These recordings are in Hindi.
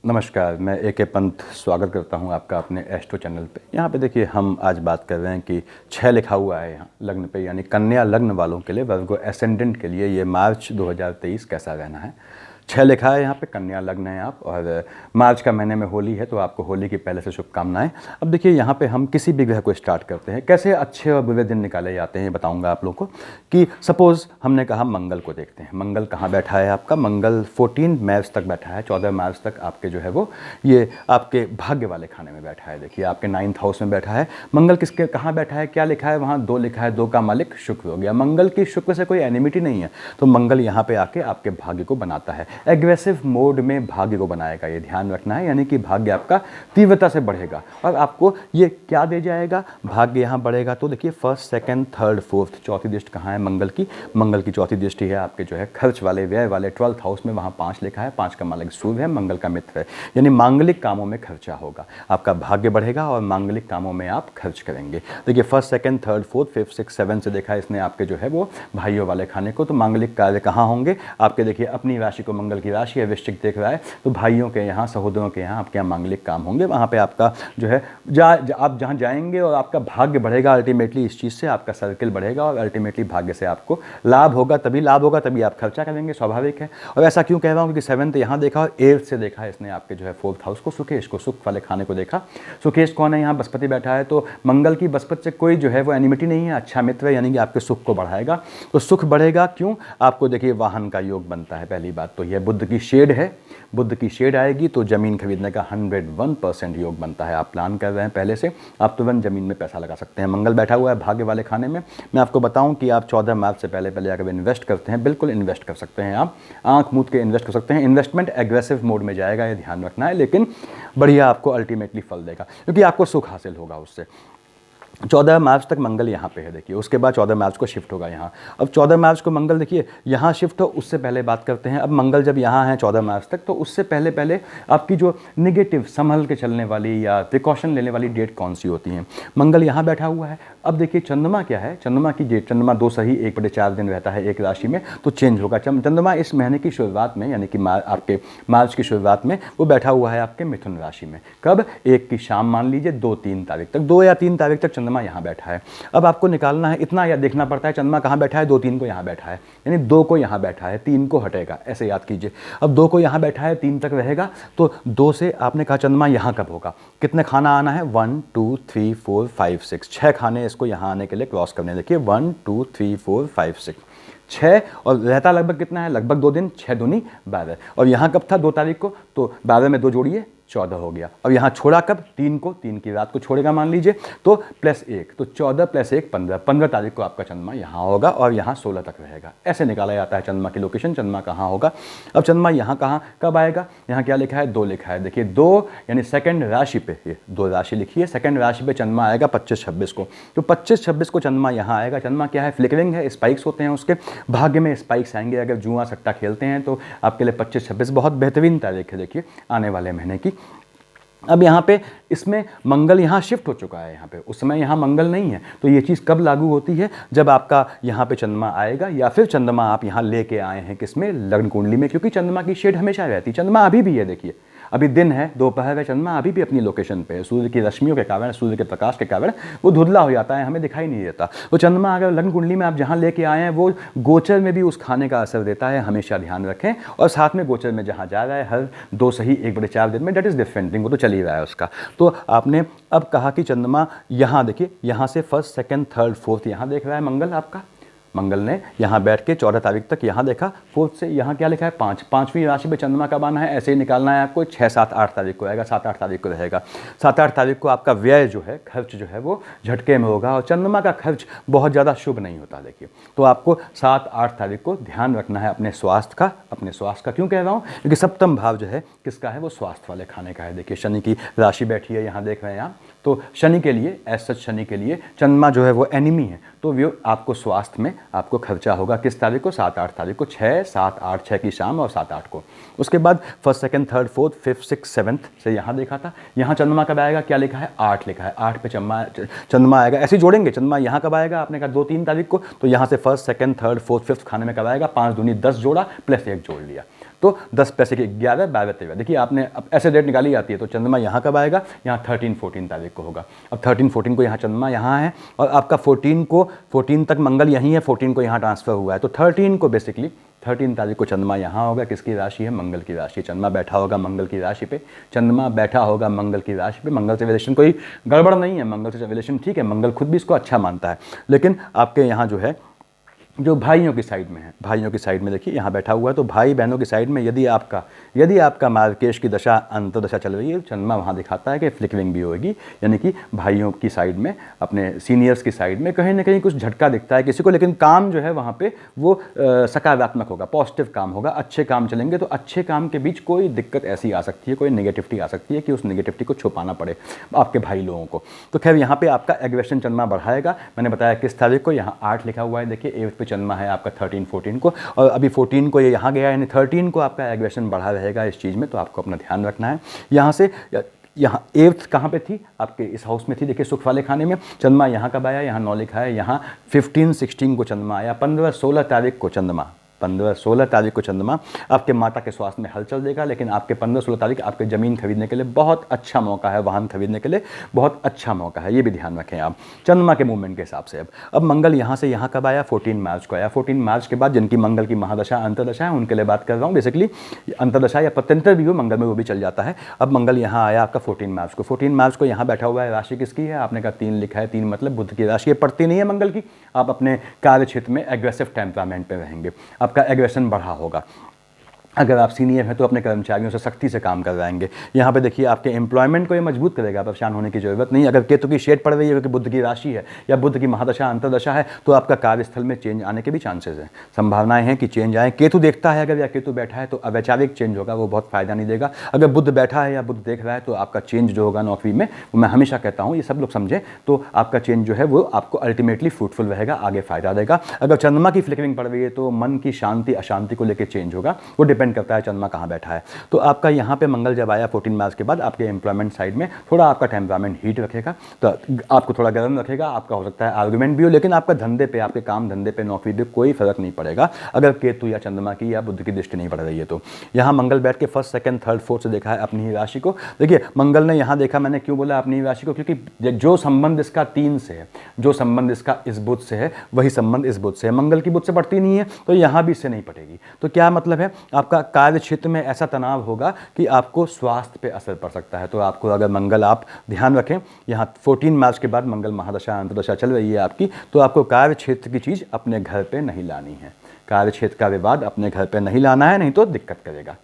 नमस्कार, मैं ए के पंत स्वागत करता हूं आपका अपने एस्ट्रो चैनल पे। यहाँ पे देखिए हम आज बात कर रहे हैं कि 6 लिखा हुआ है यहाँ लग्न पे, यानी कन्या लग्न वालों के लिए, वर्गो एसेंडेंट के लिए ये मार्च 2023 कैसा रहना है। 6 लिखा है यहाँ पे, कन्या लग्न है आप, और मार्च का महीने में होली है तो आपको होली की पहले से शुभकामनाएं। अब देखिए यहाँ पे हम किसी भी ग्रह को स्टार्ट करते हैं, कैसे अच्छे और बुरे दिन निकाले जाते हैं बताऊंगा आप लोगों को। कि सपोज़ हमने कहा मंगल को देखते हैं, मंगल कहाँ बैठा है आपका, मंगल 14 मार्च तक बैठा है, 14 मार्च तक आपके जो है वो ये आपके भाग्य वाले खाने में बैठा है। देखिए आपके 9th हाउस में बैठा है मंगल। किसके कहाँ बैठा है, क्या लिखा है वहाँ, 2 लिखा है, 2 का मालिक शुक्र हो गया। मंगल की शुक्र से कोई एनिमिटी नहीं है, तो मंगल यहाँ पे आके आपके भाग्य को बनाता है, एग्रेसिव मोड में भाग्य को बनाएगा, ये ध्यान रखना है। यानी कि भाग्य आपका तीव्रता से बढ़ेगा और आपको ये क्या दे जाएगा, भाग्य यहाँ बढ़ेगा तो देखिए फर्स्ट, सेकंड, थर्ड, फोर्थ, चौथी दृष्टि कहाँ है मंगल की, मंगल की चौथी दृष्टि है आपके जो है खर्च वाले, व्यय वाले 12th हाउस में, वहाँ 5 लिखा है, 5 का मालिक सूर्य है, मंगल का मित्र है। यानी मांगलिक कामों में खर्चा होगा, आपका भाग्य बढ़ेगा और मांगलिक कामों में आप खर्च करेंगे। देखिए first, second, third, fourth, fifth, six, seven से देखा इसने आपके जो है वो भाइयों वाले खाने को, तो मांगलिक कार्य कहाँ होंगे आपके। देखिए अपनी राशि को, मंगल की राशि है वृश्चिक देख रहा है, तो भाइयों के यहाँ, सहोदरों के यहाँ आपके यहाँ मांगलिक काम होंगे। वहाँ पे आपका जो है आप जहाँ जाएंगे और आपका भाग्य बढ़ेगा, अल्टीमेटली इस चीज़ से आपका सर्किल बढ़ेगा और अल्टीमेटली भाग्य से आपको लाभ होगा, तभी आप खर्चा करेंगे, स्वाभाविक है। और ऐसा क्यों कह रहा हूँ, क्योंकि 7th यहाँ देखा और 8th से देखा है इसने आपके जो है 4th हाउस को, सुकेश को, सुख वाले खाने को देखा। सुकेश कौन है, यहाँ बृहस्पति बैठा है, तो मंगल की बृहस्पति से कोई जो है वो एनिमिटी नहीं है, अच्छा मित्र है, यानी कि आपके सुख को बढ़ाएगा। तो सुख बढ़ेगा क्यों, आपको देखिए वाहन का योग बनता है। पहली बात तो यह बुध की शेड है, बुध की शेड आएगी तो ज़मीन खरीदने का 101% योग बनता है। आप प्लान कर रहे हैं पहले से, आप तुरंत ज़मीन में पैसा लगा सकते हैं। मंगल बैठा हुआ है भाग्य वाले खाने में। मैं आपको बताऊं कि आप 14 मार्च से पहले अगर इन्वेस्ट करते हैं, बिल्कुल इन्वेस्ट कर सकते हैं, आप आंख मूंद के इन्वेस्ट कर सकते हैं। इन्वेस्टमेंट एग्रेसिव मोड में जाएगा, ये ध्यान रखना है, लेकिन बढ़िया आपको अल्टीमेटली फल देगा, क्योंकि आपको सुख हासिल होगा उससे। 14 मार्च तक मंगल यहाँ पे है देखिए, उसके बाद 14 मार्च को शिफ्ट होगा यहाँ। अब 14 मार्च को मंगल देखिए यहाँ शिफ्ट हो, उससे पहले बात करते हैं। अब मंगल जब यहाँ है 14 मार्च तक, तो उससे पहले आपकी जो निगेटिव संभल के चलने वाली या प्रिकॉशन लेने वाली डेट कौन सी होती हैं। मंगल यहाँ बैठा हुआ है। अब देखिए चंद्रमा क्या है, चंद्रमा की डेट, चंद्रमा 2 सही 1/4 दिन रहता है एक राशि में, तो चेंज होगा। चंद्रमा इस महीने की शुरुआत में, यानी कि आपके मार्च की शुरुआत में वो बैठा हुआ है आपके मिथुन राशि में। कब, 1 की शाम मान लीजिए 2-3 तारीख तक, 2 या 3 तारीख तक चंद्रमा यहाँ बैठा है। अब आपको निकालना है इतना, या देखना पड़ता है चंद्रमा कहाँ बैठा है, 2-3 को यहाँ बैठा है, यानी 2 को यहाँ बैठा है, 3 को हटेगा, ऐसे याद कीजिए। अब 2 को यहाँ बैठा है, 3 तक रहेगा, तो 2 से आपने कहा चंद्रमा यहाँ कब होगा, कितने खाना आना है, 1 2 3 4 5 6, 6 खाने इसको यहाँ आने के लिए क्रॉस करने। देखिए 1 2 3 4 5 6, 6, और रहता लगभग कितना है, लगभग 2 दिन, 6 दूनी 12। और यहाँ कब था, 2 तारीख को, तो 12 में 2 जोड़िए 14 हो गया। अब यहाँ छोड़ा कब, 3 को, 3 की रात को छोड़ेगा मान लीजिए, तो +1, तो 14 + 1 15, 15 तारीख को आपका चंद्रमा यहाँ होगा और यहाँ 16 तक रहेगा। ऐसे निकाला जाता है चंद्रमा की लोकेशन, चंद्रमा कहाँ होगा। अब चंद्रमा यहाँ कहाँ कब आएगा, यहाँ क्या लिखा है, 2 लिखा है। देखिए 2 यानी सेकंड राशि पे, ये 2 राशि लिखिए, सेकंड राशि पे चंद्रमा आएगा 25-26 को, तो 25-26 को चंद्रमा यहाँ आएगा। चंद्रमा क्या है, फ्लिकरिंग है, स्पाइक्स होते हैं उसके, भाग्य में स्पाइक्स आएंगे। अगर जुआ सट्टा खेलते हैं तो आपके लिए 25-26 बहुत बेहतरीन तारीख है देखिए आने वाले महीने की। अब यहाँ पे इसमें मंगल यहाँ शिफ्ट हो चुका है, यहाँ पे उस समय यहाँ मंगल नहीं है, तो ये चीज़ कब लागू होती है, जब आपका यहाँ पे चंद्रमा आएगा, या फिर चंद्रमा आप यहाँ लेके आए हैं किसमें, लग्न कुंडली में, क्योंकि चंद्रमा की शेड हमेशा रहती है। चंद्रमा अभी भी है, देखिए अभी दिन है, दोपहर है, चंद्रमा अभी भी अपनी लोकेशन पे है। सूर्य की रश्मियों के कारण, सूर्य के प्रकाश के कारण वो धुंधला हो जाता है, हमें दिखाई नहीं देता। तो चंद्रमा अगर लग्न कुंडली में आप जहाँ लेके आए हैं, वो गोचर में भी उस खाने का असर देता है, हमेशा ध्यान रखें। और साथ में गोचर में जहाँ जा रहा है हर 2 सही 1/4 दिन में, डेट इज़ डिफरेंट थिंग, वो तो चल ही रहा है उसका। तो आपने अब कहा कि चंद्रमा यहाँ देखिए, यहाँ से फर्स्ट, सेकंड, थर्ड, फोर्थ यहाँ देख रहा है मंगल आपका। मंगल ने यहाँ बैठ के 14 तारीख तक यहाँ देखा, 4th से यहाँ क्या लिखा है, 5, 5वीं राशि पे चंद्रमा कब आना है, ऐसे ही निकालना है आपको। 6, 7, 8 तारीख को आएगा, 7, 8 तारीख को रहेगा। 7, 8 तारीख को आपका व्यय जो है, खर्च जो है वो झटके में होगा, और चंद्रमा का खर्च बहुत ज़्यादा शुभ नहीं होता देखिए। तो आपको 7, 8 तारीख को ध्यान रखना है अपने स्वास्थ्य का। अपने स्वास्थ्य का क्यों कह रहा हूँ, क्योंकि सप्तम भाव जो है किसका है, वो स्वास्थ्य वाले खाने का है। देखिए शनि की राशि बैठी है, यहाँ देख रहे हैं आप, तो शनि के लिए, एज सच शनि के लिए चंद्रमा जो है वो एनिमी है, तो वो आपको स्वास्थ्य में आपको खर्चा होगा। किस तारीख को, 7, 8 तारीख को, 6, 7, 8, 6 की शाम और 7, 8 को। उसके बाद first, second, third, fourth, fifth, six, seventh से यहाँ देखा था, यहाँ चंद्रमा कब आएगा, क्या लिखा है, 8 लिखा है, 8 पे चंद्रमा आएगा। ऐसे जोड़ेंगे, चंद्रमा यहाँ कब आएगा, आपने कहा 2-3 तारीख को, तो यहाँ से first, second, third, fourth, fifth खाने में कब आएगा, 5 दूनी 10 जोड़ा, +1 जोड़ लिया, तो 10 पैसे की 11, 12, 13। देखिए आपने अब ऐसे डेट निकाली जाती है, तो चंद्रमा यहाँ कब आएगा, यहाँ 13-14 तारीख को होगा। अब 13-14 को यहाँ चंद्रमा यहाँ है और आपका 14 तक मंगल यहीं है, 14 को यहाँ ट्रांसफर हुआ है, तो 13 को बेसिकली 13 तारीख को चंद्रमा यहाँ होगा। किसकी राशि है, मंगल की राशि। चंद्रमा बैठा होगा मंगल की राशि पे, चंद्रमा बैठा होगा मंगल की राशि पे। मंगल से रिलेशन कोई गड़बड़ नहीं है, मंगल से रिलेशन ठीक है, मंगल खुद भी इसको अच्छा मानता है। लेकिन आपके यहाँ जो है, जो भाइयों की साइड में है, भाइयों की साइड में देखिए यहाँ बैठा हुआ है, तो भाई बहनों की साइड में यदि आपका मार्केश की दशा अंतर्दशा चल रही है, चंद्रमा वहाँ दिखाता है कि फ्लिकरिंग भी होगी, यानी कि भाइयों की साइड में, अपने सीनियर्स की साइड में कहीं ना कहीं कुछ झटका दिखता है किसी को। लेकिन काम जो है वहाँ पे वो सकारात्मक होगा, पॉजिटिव काम होगा, अच्छे काम चलेंगे। तो अच्छे काम के बीच कोई दिक्कत ऐसी आ सकती है, कोई नेगेटिविटी आ सकती है कि उस नेगेटिविटी को छुपाना पड़े आपके भाई लोगों को। तो खैर यहाँ पे आपका एग्रेशन चंद्रमा बढ़ाएगा। मैंने बताया किस तारीख को, यहाँ 8 लिखा हुआ है, देखिए 8 पे चंद्रमा है आपका 13-14 को, और अभी 14 को ये यहाँ गया, यानी 13 को आपका एग्रेशन बढ़ा रहेगा इस चीज़ में। तो आपको अपना ध्यान रखना है। यहाँ से यहाँ 8th कहाँ पे थी, आपके इस हाउस में थी, देखिए सुख वाले खाने में। चंद्रमा यहाँ कब आया, यहाँ 9 लिखा है, यहाँ 15-16 को चंद्रमा आया। 15-16 तारीख को चंद्रमा, 15-16 तारीख को चंद्रमा आपके माता के स्वास्थ्य में हलचल देगा। लेकिन आपके 15-16 तारीख आपके ज़मीन खरीदने के लिए बहुत अच्छा मौका है, वाहन खरीदने के लिए बहुत अच्छा मौका है, ये भी ध्यान रखें आप चंद्रमा के मूवमेंट के हिसाब से। अब मंगल यहाँ से यहाँ कब आया, 14 मार्च को आया। 14 मार्च के बाद जिनकी मंगल की महादशा अंतर्दशा है उनके लिए बात कर रहा हूँ। बेसिकली अंतर्दशा या पत्यंतर भी हो, मंगल में वो भी चल जाता है। अब मंगल यहाँ आया आपका 14 मार्च को। 14 मार्च को यहाँ बैठा हुआ है, राशि किसकी है, आपने कहा 3 लिखा है, 3 मतलब बुध की राशि। ये पड़ती नहीं है मंगल की। आप अपने कार्य क्षेत्र में एग्रेसिव टेम्परामेंट पे रहेंगे, आपका एग्रेशन बढ़ा होगा। अगर आप सीनियर हैं तो अपने कर्मचारियों से सख्ती से काम करवाएंगे। यहाँ पे देखिए आपके एम्प्लॉयमेंट को ये मजबूत करेगा, परेशान होने की जरूरत नहीं। अगर केतु की शेड पड़ रही है क्योंकि बुध की राशि है या बुध की महादशा अंतर्दशा है, तो आपका कार्यस्थल में चेंज आने के भी चांसेस हैं, संभावनाएं हैं कि चेंज आए। केतु देखता है अगर, या केतु बैठा है तो अवैचारिक चेंज होगा, वो बहुत फायदा नहीं देगा। अगर बुध बैठा है या बुध देख रहा है तो आपका चेंज जो होगा नौकरी में, वो मैं हमेशा कहता हूँ, ये सब लोग समझें, तो आपका चेंज जो है वो आपको अल्टीमेटली फ्रूटफुल रहेगा, आगे फायदा देगा। अगर चंद्रमा की फ्लिकरिंग पड़ रही है तो मन की शांति अशांति को लेकर चेंज होगा, वो डिपेंड करता है चंद्रमा कहाँ बैठा है। तो आपका यहाँ पे मंगल जब आया 14 मार्च के बाद, आपके एम्प्लॉयमेंट साइड में थोड़ा आपका टेम्परामेंट हीट रखेगा, तो आपको थोड़ा गर्म रखेगा। आपका हो सकता है आर्गुमेंट भी हो, लेकिन आपका धंधे पे, आपके काम धंधे पे, नौकरी पे कोई फर्क नहीं पड़ेगा अगर केतु या चंद्रमा की या बुध की दृष्टि नहीं पड़ रही है। तो यहाँ मंगल बैठ के 1st, 2nd, 3rd, 4th से देखा है अपनी ही राशि को। देखिए मंगल ने यहाँ देखा, मैंने क्यों बोला अपनी ही राशि को, क्योंकि जो संबंध इसका 3 से है, जो संबंध इसका इस बुध से है, वही संबंध इस बुध से है। मंगल की बुध से पड़ती नहीं है तो यहाँ भी इससे नहीं पड़ेगी। तो क्या मतलब है, आपका कार्य क्षेत्र में ऐसा तनाव होगा कि आपको स्वास्थ्य पे असर पड़ सकता है। तो आपको अगर मंगल, आप ध्यान रखें, यहाँ 14 मार्च के बाद मंगल महादशा अंतर्दशा चल रही है आपकी, तो आपको कार्य क्षेत्र की चीज़ अपने घर पे नहीं लानी है, कार्य क्षेत्र का विवाद अपने घर पे नहीं लाना है, नहीं तो दिक्कत करेगा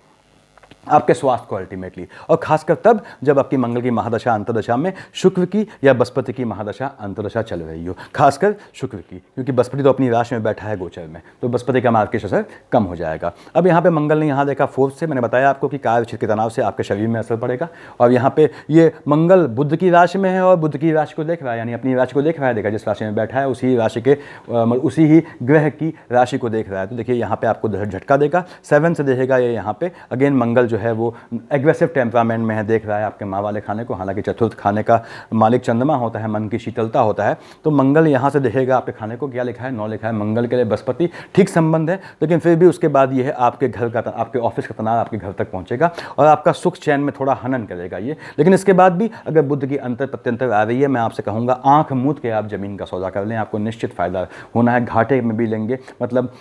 आपके स्वास्थ्य को अल्टीमेटली। और खासकर तब जब आपकी मंगल की महादशा अंतर्दशा में शुक्र की या बृहस्पति की महादशा अंतर्दशा चल रही हो, खासकर शुक्र की, क्योंकि बृहस्पति तो अपनी राशि में बैठा है गोचर में, तो बृहस्पति का मार्केश असर कम हो जाएगा। अब यहाँ पे मंगल ने यहाँ देखा 4th से, मैंने बताया आपको कि कार्य क्षेत्र के तनाव से आपके शरीर में असर पड़ेगा। और यहाँ पे ये मंगल बुध की राशि में है और बुध की राशि को देख रहा है, यानी अपनी राशि को देख रहा है, देखा जिस राशि में बैठा है उसी राशि के उसी ही ग्रह की राशि को देख रहा है। तो देखिए यहाँ पे आपको झटका देगा। 7 से देखेगा ये, यहाँ पे अगेन मंगल जो है वो एग्रेसिव टेम्परामेंट में है, देख रहा है आपके माँ वाले खाने को। हालांकि चतुर्थ खाने का मालिक चंद्रमा होता है, मन की शीतलता होता है, तो मंगल यहाँ से देखेगा आपके खाने को। क्या लिखा है, 9 लिखा है। मंगल के लिए बृहस्पति ठीक संबंध है, लेकिन फिर भी उसके बाद ये है आपके घर का, आपके ऑफिस का तनाव आपके घर तक पहुँचेगा और आपका सुख चैन में थोड़ा हनन करेगा ये। लेकिन इसके बाद भी अगर बुध की अंतर प्रत्यंतर आ रही है, मैं आपसे कहूँगा आँख मूंद के आप ज़मीन का सौदा कर लें, आपको निश्चित फ़ायदा होना है। घाटे में भी लेंगे, मतलब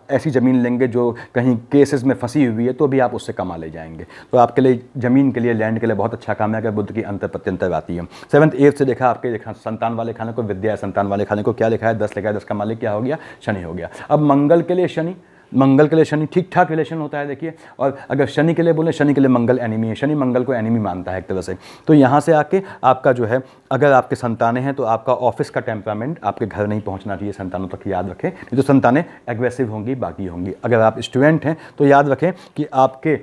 ऐसी ज़मीन लेंगे जो कहीं केसेस में फंसी हुई है, तो भी आप उससे कमा ले जाएंगे। तो आपके लिए ज़मीन के लिए, लैंड के लिए बहुत अच्छा काम है अगर बुध की अंतर प्रत्यंतर आती है। 7th, 8th से देखा आपके संतान वाले खाने को, विद्या संतान वाले खाने को। क्या लिखा है, 10 लिखा है, 10 का मालिक क्या हो गया, शनि हो गया। अब मंगल के लिए शनि, मंगल के लिए शनि ठीक ठाक रिलेशन होता है देखिए। और अगर शनि के लिए बोले, शनि के लिए मंगल एनिमी है, शनि मंगल को एनिमी मानता है एक तरह से। तो यहाँ से आके आपका जो है, अगर आपके संतानें हैं तो आपका ऑफिस का टेम्परामेंट आपके घर नहीं पहुँचना चाहिए, संतानों तक याद रखें, नहीं तो संतानें एग्रेसिव होंगी, बाकी होंगी। अगर आप स्टूडेंट हैं तो याद रखें कि आपके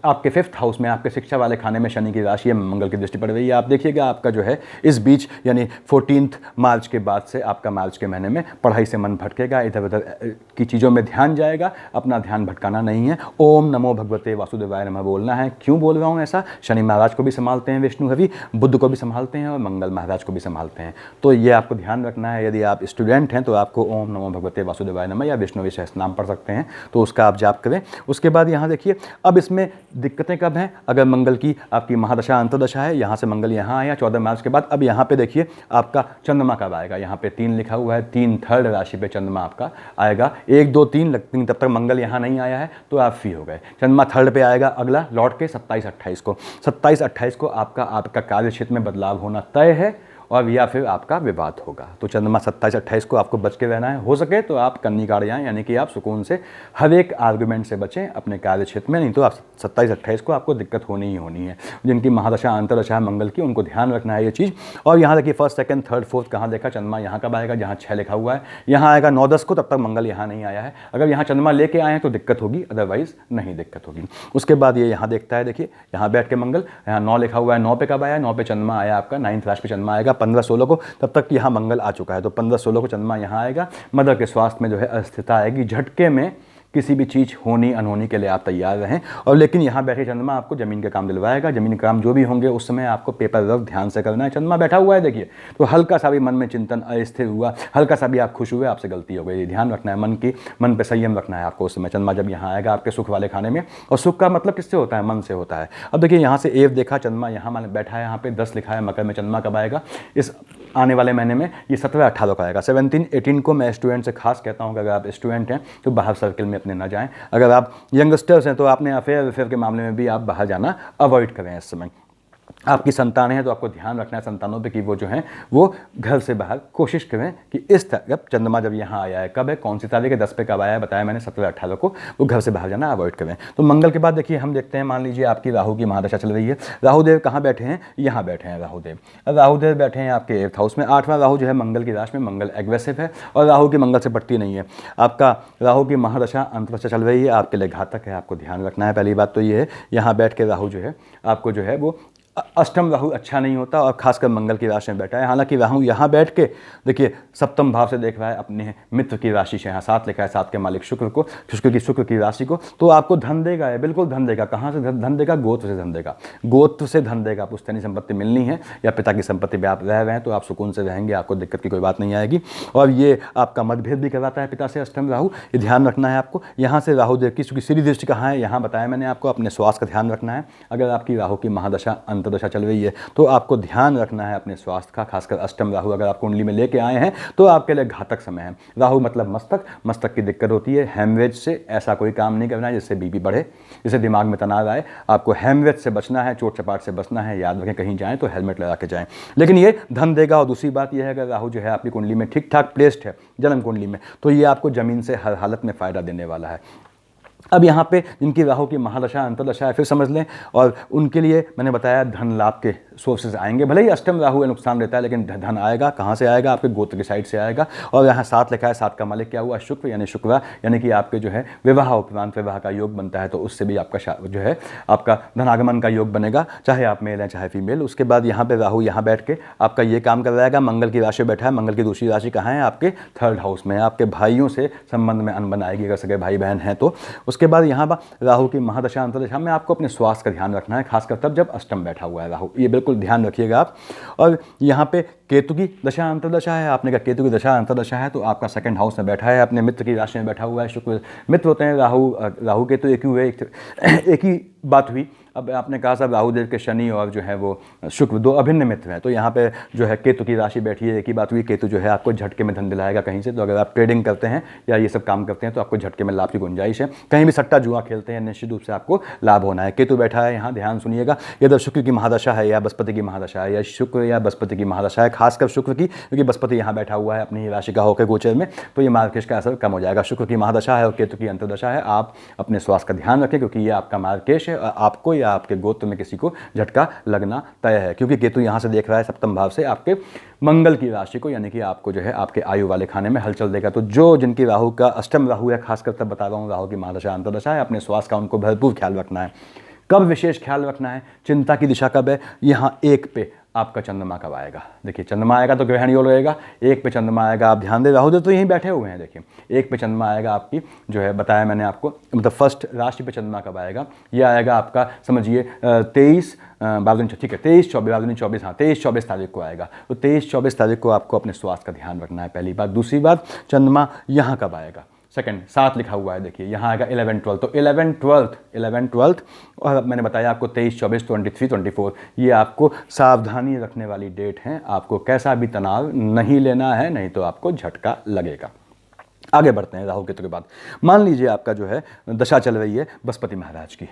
आपके 5th हाउस में, आपके शिक्षा वाले खाने में शनि की राशि है, मंगल की दृष्टि पड़ रही है। आप देखिएगा आपका जो है इस बीच यानी 14 मार्च के बाद से आपका मार्च के महीने में पढ़ाई से मन भटकेगा, इधर उधर की चीज़ों में ध्यान जाएगा, अपना ध्यान भटकाना नहीं है। ओम नमो भगवते वासुदेवाय नमः बोलना है। क्यों बोल रहा हूँ ऐसा? शनि महाराज को भी संभालते हैं विष्णु हरि, बुध को भी संभालते हैं और मंगल महाराज को भी संभालते हैं। तो ये आपको ध्यान रखना है। यदि आप स्टूडेंट हैं तो आपको ओम नमो भगवते वासुदेवाय नमः या विष्णु सहस्त्रनाम पढ़ सकते हैं, तो उसका आप जाप करें। उसके बाद यहाँ देखिए अब इसमें दिक्कतें कब हैं? अगर मंगल की आपकी महादशा अंतर्दशा है, यहाँ से मंगल यहाँ आया 14 मार्च के बाद। अब यहाँ पे देखिए आपका चंद्रमा कब आएगा, यहाँ पे 3 लिखा हुआ है, 3 थर्ड राशि पे चंद्रमा आपका आएगा। 1 2 3 लगती तब तक मंगल यहाँ नहीं आया है तो आप फ्री हो गए। चंद्रमा थर्ड पे आएगा अगला लौट के 27-28 को। 27-28 को आपका कार्य क्षेत्र में बदलाव होना तय है और या फिर आपका विवाद होगा। तो चंद्रमा 27-28 को आपको बच के रहना है। हो सके तो आप कन्नी काट जाएं, यानी कि आप सुकून से हर एक आर्गुमेंट से बचें अपने कार्य क्षेत्र में, नहीं तो आप 27-28 को आपको दिक्कत होनी ही होनी है। जिनकी महादशा अंतर्दशा है मंगल की, उनको ध्यान रखना है ये चीज़। और यहाँ देखिए 1st 2nd 3rd 4th कहाँ देखा, चंद्रमा यहाँ कब आएगा, जहाँ 6 लिखा हुआ है यहाँ आएगा 9-10 को, तब तक मंगल यहाँ नहीं आया है। अगर यहाँ चंद्रमा लेके आए हैं तो दिक्कत होगी, अदरवाइज नहीं दिक्कत होगी। उसके बाद ये यहाँ देखता है, देखिए यहाँ बैठ के मंगल, यहाँ 9 लिखा हुआ है, 9 पे कब आया, 9 पे चंद्रमा आया आपका 9th राशि पे चंद्रमा आएगा 15-16 को, तब तक यहाँ मंगल आ चुका है। तो 15-16 को चंद्रमा यहाँ आएगा। मदर के स्वास्थ्य में जो है अस्थिरता आएगी, झटके में किसी भी चीज़ होनी अनहोनी के लिए आप तैयार रहें। और लेकिन यहाँ बैठे चंद्रमा आपको ज़मीन के काम दिलवाएगा। ज़मीन के काम जो भी होंगे उस समय आपको पेपर वर्क ध्यान से करना है। चंद्रमा बैठा हुआ है देखिए, तो हल्का सा भी मन में चिंतन अस्थिर हुआ, हल्का सा भी आप खुश हुए, आपसे गलती हो गई, ध्यान रखना है। मन पे संयम रखना है आपको उस समय। चंद्रमा जब यहाँ आएगा आपके सुख वाले खाने में, और सुख का मतलब किससे होता है? मन से होता है। अब देखिए यहाँ से एव देखा, चंद्रमा यहाँ मान बैठा है, यहाँ पे 10 लिखा है मकर में। चंद्रमा कब आएगा? इस आने वाले महीने में ये 17-18 को आएगा। 17-18 को मैं स्टूडेंट से खास कहता हूँ कि अगर आप स्टूडेंट हैं तो बाहर सर्कल में अपने ना जाएं। अगर आप यंगस्टर्स हैं तो आपने अफेयर के मामले में भी आप बाहर जाना अवॉइड करें। इस समय आपकी संतान है तो आपको ध्यान रखना है संतानों पे कि वो जो हैं वो घर से बाहर कोशिश करें कि इस तरह चंद्रमा जब यहाँ आया है, कब है, कौन सी तारीख है, 10 पे कब आया है बताया मैंने, 17-18 को, वो घर से बाहर जाना अवॉइड करें। तो मंगल के बाद देखिए हम देखते हैं, मान लीजिए आपकी राहु की महादशा चल रही है। राहुदेव कहाँ बैठे हैं? यहाँ बैठे हैं राहुदेव बैठे हैं आपके 8th हाउस में। 8वां राहु जो है मंगल की राशि में, मंगल एग्रेसिव है और राहु की मंगल से पटती नहीं है। आपका राहु की महादशा अंतर्दशा चल रही है, आपके लिए घातक है, आपको ध्यान रखना है। पहली बात तो ये है, यहाँ बैठ के राहु जो है आपको जो है वो अष्टम राहु अच्छा नहीं होता, और खासकर मंगल की राशि में बैठा है। हालांकि राहु यहाँ बैठ के देखिए सप्तम भाव से देख रहा है अपने मित्र की राशि से, यहाँ 7 लिखा है, 7 के मालिक शुक्र को, शुक्र की राशि को, तो आपको धन देगा, है बिल्कुल धन देगा। कहाँ से धन देगा? गोत्र से धन देगा, गोत्र से धन देगा। पुश्तैनी संपत्ति मिलनी है या पिता की संपत्ति पे आप रह रहे हैं तो आप सुकून से रहेंगे, आपको दिक्कत की कोई बात नहीं आएगी। और ये आपका मतभेद भी करवाता है पिता से अष्टम राहु, ये ध्यान रखना है आपको। यहाँ से राहु देव की सीधी दृष्टि कहाँ है? यहाँ बताया मैंने आपको, अपने स्वास्थ्य का ध्यान रखना है। अगर आपकी राहु की महादशा अंतर्दशा चल रही है तो आपको ध्यान रखना है अपने स्वास्थ्य का, खासकर अष्टम राहु अगर आप कुंडली में लेके आए हैं तो आपके लिए घातक समय है। राहु मतलब मस्तक की दिक्कत होती है, हेमरेज से। ऐसा कोई काम नहीं करना है जिससे बीपी बढ़े, जिससे दिमाग में तनाव आए। आपको हेमरेज से बचना है, चोट चपाट से बचना है। याद रखें कहीं जाएं तो हेलमेट लगा के जाएं। लेकिन ये धन देगा। और दूसरी बात यह है, अगर राहु जो है आपकी कुंडली में ठीक ठाक प्लेस्ड है जन्म कुंडली में, तो ये आपको जमीन से हर हालत में फ़ायदा देने वाला है। अब यहाँ पे जिनकी राहु की महादशा अंतर्दशा है, फिर समझ लें, और उनके लिए मैंने बताया धन लाभ के सोर्सेज आएंगे। भले ही अष्टम राहु है, नुकसान रहता है, लेकिन धन आएगा। कहाँ से आएगा? आपके गोत्र की साइड से आएगा। और यहाँ 7 लिखा है, 7 का मालिक क्या हुआ? शुक्र, यानी शुक्र, यानी कि आपके जो है विवाह उपरांत विवाह का योग बनता है, तो उससे भी आपका जो है आपका धनागमन का योग बनेगा, चाहे आप मेल हैं चाहे फीमेल। उसके बाद यहाँ पे राहु यहाँ बैठ के आपका ये काम करवाएगा। मंगल की राशि बैठा है, मंगल की दूसरी राशि कहाँ है? आपके 3rd हाउस में। आपके भाइयों से संबंध में अनबन आएगी अगर सगे भाई बहन हैं तो। उसके बाद यहाँ राहु की महादशा अंतर्दशा में आपको अपने स्वास्थ्य का ध्यान रखना है, खासकर तब जब अष्टम बैठा हुआ है राहु, ये बिल्कुल ध्यान रखिएगा आप। और यहाँ पे केतु की दशा अंतर्दशा है। आपने कहा केतु की दशा अंतर्दशा है तो आपका 2nd हाउस में बैठा है, अपने मित्र की राशि में बैठा हुआ है। शुक्र मित्र होते हैं, राहु केतु एक ही हुए, एक ही बात हुई। अब आपने कहा साहब राहुदेव के शनि और जो है वो शुक्र 2 अभिन्न मित्र हैं, तो यहाँ पे जो है केतु की राशि बैठी है, एक ही बात हुई। केतु जो है आपको झटके में धन दिलाएगा कहीं से। तो अगर आप ट्रेडिंग करते हैं या ये सब काम करते हैं तो आपको झटके में लाभ की गुंजाइश है। कहीं भी सट्टा जुआ खेलते हैं निश्चित रूप से आपको लाभ होना है। केतु बैठा है यहाँ, ध्यान सुनिएगा। यदि शुक्र की महादशा है या बृहस्पति की महादशा है, या शुक्र या बृहस्पति की महादशा है, खासकर शुक्र की, क्योंकि बृहस्पति यहाँ बैठा हुआ है अपनी ही राशि का होकर गोचर में, तो ये मार्गशीर्ष का असर कम हो जाएगा। शुक्र की महादशा है और केतु की अंतर्दशा है। आप अपने स्वास्थ्य का ध्यान रखें, क्योंकि ये आपका मार्गशीर्ष है। आपको या आपके गोत्र में किसी को झटका लगना तय है, क्योंकि केतु यहां से देख रहा है सप्तम भाव से आपके मंगल की राशि को, यानी कि आपको जो है आपके आयु वाले खाने में हलचल देगा। तो जो जिनकी राहु का अष्टम राहु है, खासकर तब बता रहा हूं राहु की महादशा अंतर्दशा है, अपने स्वास्थ्य का उनको भरपूर ख्याल रखना है। कब विशेष ख्याल रखना है, चिंता की दिशा कब है, यहाँ 1 पे आपका चंद्रमा कब आएगा। देखिए चंद्रमा आएगा तो ग्रहण योग रहेगा, 1 पे चंद्रमा आएगा, आप ध्यान दे, राहु देव तो यहीं बैठे हुए हैं, देखिए 1 पे चंद्रमा आएगा आपकी, जो है बताया मैंने आपको, मतलब फर्स्ट राशि पे चंद्रमा कब आएगा, ये आएगा आपका समझिए 23 ठीक है 23-24 हाँ 23-24 तारीख को आएगा। तो 23-24 तारीख को आपको अपने स्वास्थ्य का ध्यान रखना है, पहली बात। दूसरी बात, चंद्रमा यहाँ कब आएगा, सेकंड 7 लिखा हुआ है, देखिए यहाँ आएगा 11-12, तो 11-12 और मैंने बताया आपको 23-24 23-24 ये आपको सावधानी रखने वाली डेट हैं। आपको कैसा भी तनाव नहीं लेना है, नहीं तो आपको झटका लगेगा। आगे बढ़ते हैं राहु केतु के बाद। मान लीजिए आपका जो है दशा चल रही है बृहस्पति महाराज की,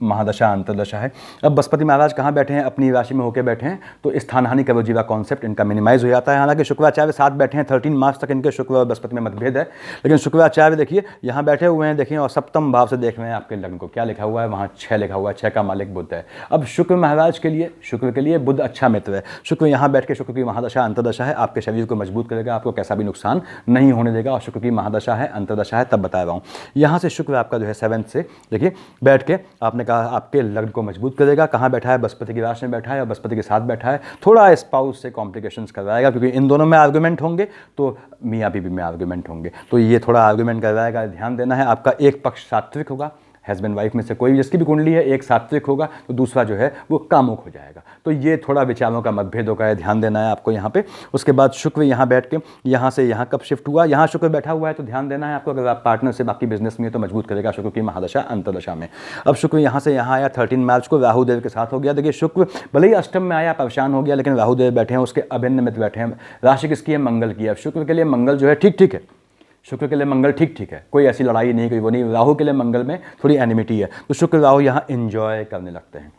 महादशा अंतर्दशा है। अब बृहस्पति महाराज कहाँ बैठे हैं, अपनी राशि में होकर बैठे हैं, तो स्थान हानि कवजीवा कॉन्सेप्ट इनका मिनिमाइज हो जाता है। हालांकि शुक्राचार्य साथ बैठे हैं, 13 मार्च तक इनके शुक्र और बृहस्पति में मतभेद है, लेकिन शुक्राचार्य देखिए यहाँ बैठे हुए हैं, देखिए और सप्तम भाव से देख रहे हैं आपके लग्न को, क्या लिखा हुआ है वहाँ 6 लिखा हुआ है, 6 का मालिक बुध है। अब शुक्र महाराज के लिए, शुक्र के लिए बुध अच्छा मित्र है। शुक्र यहाँ बैठ के, शुक्र की महादशा अंतर्दशा है, आपके शरीर को मजबूत करेगा, आपको कैसा भी नुकसान नहीं होने देगा। और शुक्र की महादशा है, अंतर्दशा है, तब बता रहा हूँ। यहाँ से शुक्र आपका जो है 7th से देखिए बैठ के, आपने कहा आपके को मजबूत करेगा। कहाँ बैठा है, बृहस्पति की राशि में बैठा है और बृहस्पति के साथ बैठा है, थोड़ा स्पाउस से कॉम्प्लिकेशंस करवाएगा, क्योंकि इन दोनों में आर्गुमेंट होंगे तो मियाँ बीवी में आर्गुमेंट होंगे, तो ये थोड़ा आर्गुमेंट करवाएगा, ध्यान देना है। आपका एक पक्ष सात्विक होगा, हस्बैंड वाइफ में से कोई जिसकी भी कुंडली है, एक सात्विक होगा तो दूसरा जो है वो कामुक हो जाएगा, तो ये थोड़ा विचारों का मतभेद होगा, ध्यान देना है आपको यहाँ पे। उसके बाद शुक्र यहाँ बैठ के यहाँ से यहाँ कब शिफ्ट हुआ, यहाँ शुक्र बैठा हुआ है, तो ध्यान देना है आपको, अगर आप पार्टनर से बाकी बिजनेस में तो मजबूत करेगा शुक्र की महादशा अंतर्दशा में। अब शुक्र यहाँ से यहाँ आया 13 मार्च को, राहु देव के साथ हो गया। देखिए शुक्र भले ही अष्टम में आया, परेशान हो गया, लेकिन राहु देव बैठे हैं, उसके अभिन्न में बैठे हैं। राशि किसकी है, मंगल की है। शुक्र के लिए मंगल जो है ठीक ठीक है, शुक्र के लिए मंगल ठीक ठीक है, कोई ऐसी लड़ाई नहीं, कोई वो नहीं। राहु के लिए मंगल में थोड़ी एनिमिटी है, तो शुक्र राहु यहाँ एंजॉय करने लगते हैं,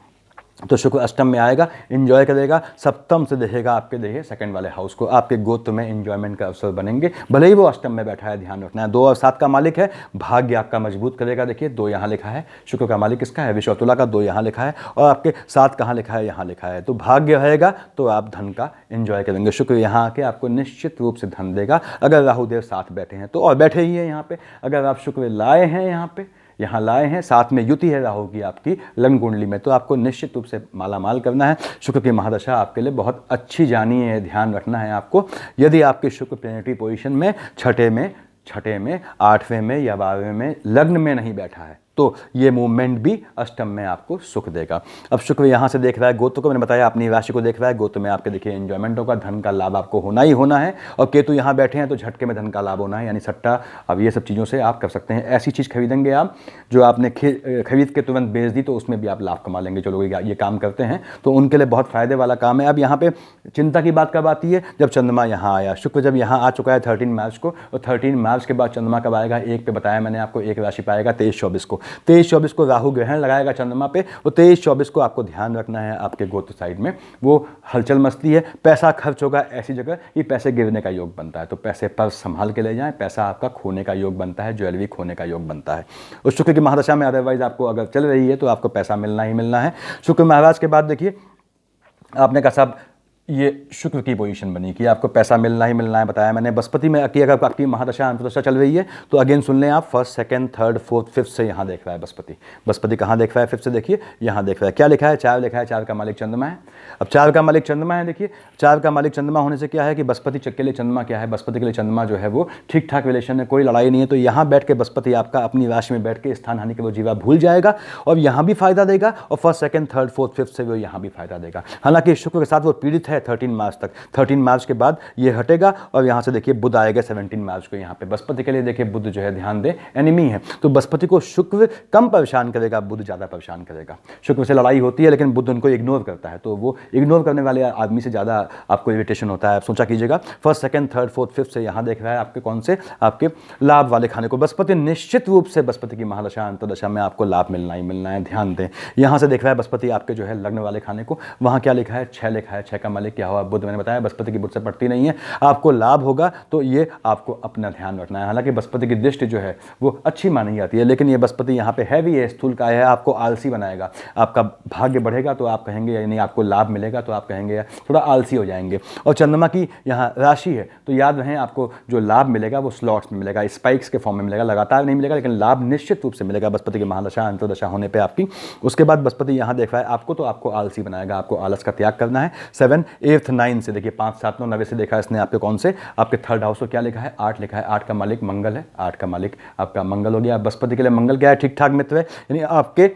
तो शुक्र अष्टम में आएगा, एंजॉय करेगा। सप्तम से देखेगा आपके, देखिए सेकंड वाले हाउस को, आपके गोत्र में एंजॉयमेंट का अवसर बनेंगे, भले ही वो अष्टम में बैठा है, ध्यान रखना है। 2 और 7 का मालिक है, भाग्य आपका मजबूत करेगा। देखिए 2 यहाँ लिखा है, शुक्र का मालिक किसका है, विषव तुला का, 2 यहाँ लिखा है, और आपके 7 कहाँ लिखा है, यहाँ लिखा है, तो भाग्य रहेगा तो आप धन का एंजॉय करेंगे। शुक्र यहाँ आके आपको निश्चित रूप से धन देगा, अगर राहुदेव साथ बैठे हैं तो, और बैठे ही है यहाँ पे। अगर आप शुक्र लाए हैं यहाँ लाए हैं, साथ में युति है राहु की आपकी लग्न कुंडली में, तो आपको निश्चित रूप से माला माल करना है। शुक्र की महादशा आपके लिए बहुत अच्छी जानी है, ध्यान रखना है आपको। यदि आपके शुक्र प्लेनेटरी पोजीशन में छठे में, 8वें में या 12वें में लग्न में नहीं बैठा है, तो ये मूवमेंट भी अष्टम में आपको सुख देगा। अब शुक्र यहाँ से देख रहा है गोत्र को, मैंने बताया अपनी राशि को देख रहा है, गोत्र में आपके देखिए एंजॉयमेंट होगा, धन का लाभ आपको होना ही होना है। और केतु यहाँ बैठे हैं तो झटके में धन का लाभ होना है, यानी सट्टा, अब ये सब चीज़ों से आप कर सकते हैं। ऐसी चीज़ खरीदेंगे आप जो आपने खरीद के तुरंत बेच दी, तो उसमें भी आप लाभ कमा लेंगे। जो लोग ये काम करते हैं तो उनके लिए बहुत फ़ायदे वाला काम है। अब यहाँ पे चिंता की बात कब आती है, जब चंद्रमा यहाँ आया। शुक्र जब यहाँ आ चुका है 13 मार्च को, और 13 मार्च के बाद चंद्रमा कब आएगा, 1 पे बताया मैंने आपको, 1 राशि पाएगा 23-24 को। 23-24 को राहु ग्रहण लगाएगा चंद्रमा पे, और 23-24 को आपको ध्यान रखना है आपके गोत्र साइड में वो हलचल मचती है, पैसा खर्च होगा ऐसी जगह कि पैसे गिरने का योग बनता है, तो पैसे पर संभाल के ले जाएं, पैसा आपका खोने का योग बनता है, ज्वेलरी खोने का योग बनता है। उस शुक्र की महादशा में अदरवाइज आपको अगर चल रही है तो आपको पैसा मिलना ही मिलना है। शुक्र महाराज के बाद देखिए आपने कहा साहब ये शुक्र की पोजीशन बनी कि आपको पैसा मिलना ही मिलना है, बताया मैंने। बृहस्पति में अगर आपकी महादशा अंतर्दशा चल रही है तो अगेन सुन लें आप, 1st 2nd 3rd 4th 5th से यहाँ देख रहा है बृहस्पति कहाँ देख रहा है, 5th से देखिए यहाँ देख रहा है, क्या लिखा है, 4 लिखा है, 4 का मालिक चंद्रमा है। अब 4 का मालिक चंद्रमा है, देखिए 4 का मालिक चंद्रमा होने से क्या है कि बृहस्पति के लिए चंद्रमा क्या है, बृहस्पति के लिए चंद्रमा जो है वो ठीक ठाक रिलेशन है, कोई लड़ाई नहीं है। तो यहाँ बैठ के बृहस्पति आपका अपनी राशि में बैठ के स्थान हानि के वो जीवा भूल जाएगा और यहाँ भी फायदा देगा, और 1st 2nd 3rd 4th 5th से वो यहाँ भी फायदा देगा। हालांकि शुक्र के साथ वो पीड़ित है 13 मार्च तक, 13 मार्च के बाद ये हटेगा, और यहाँ से देखिए बुध आएगा 17 मार्च को। यहाँ पे बृहस्पति के लिए देखिए बुध जो है ध्यान दे एनिमी है, तो बृहस्पति को शुक्र कम परेशान करेगा, बुध ज़्यादा परेशान करेगा। शुक्र से लड़ाई होती है लेकिन बुध उनको इग्नोर करता है, तो वो इग्नोर करने वाले आदमी से ज़्यादा आपको इरिटेशन होता है। सोचा कीजिएगा 1st 2nd 3rd 4th 5th से यहाँ देख रहा है आपके कौन से, आपके लाभ वाले खाने को। बृहस्पति निश्चित रूप से बृहस्पति की महादशा अंतर्दशा में आपको लाभ मिलना ही मिलना है, ध्यान दें। यहाँ से देख रहा है बृहस्पति आपके जो है लग्न वाले खाने को, वहाँ क्या लिखा है, 6 लिखा है, 6 का मालिक मालिक क्या हुआ, बुध। मैंने बताया बृहस्पति की बुध से पड़ती नहीं है, आपको लाभ होगा, तो ये आपको अपना ध्यान रखना है। हालांकि बृहस्पति की दृष्टि जो है वो अच्छी मानी जाती है, लेकिन ये बृहस्पति यहाँ पे हैवी है, स्थूल का है, आपको आलसी बनाएगा। आपका भाग्य बढ़ेगा तो आप कहेंगे, यानी आपको लाभ मिलेगा तो आप कहेंगे थोड़ा आलसी हो जाएंगे। और चंद्रमा की यहाँ राशि है, तो याद रहे आपको जो लाभ मिलेगा वो स्लॉट्स में मिलेगा, स्पाइक्स के फॉर्म में मिलेगा, लगातार नहीं मिलेगा, लेकिन लाभ निश्चित रूप से मिलेगा बृहस्पति की महादशा अंतर्दशा होने पर आपकी। उसके बाद बृहस्पति यहाँ देख रहा है आपको, तो आपको आलसी बनाएगा, आपको आलस का त्याग करना है। 7, 8, 9 से देखिए, 5, 7, 9, 9 से देखा इसने आपके कौन से, आपके थर्ड हाउस को क्या लिखा है, 8 लिखा है। 8 का मालिक मंगल है, 8 का मालिक आपका मंगल हो गया। बृहस्पति के लिए मंगल क्या है, ठीक ठाक मित्र है, यानी आपके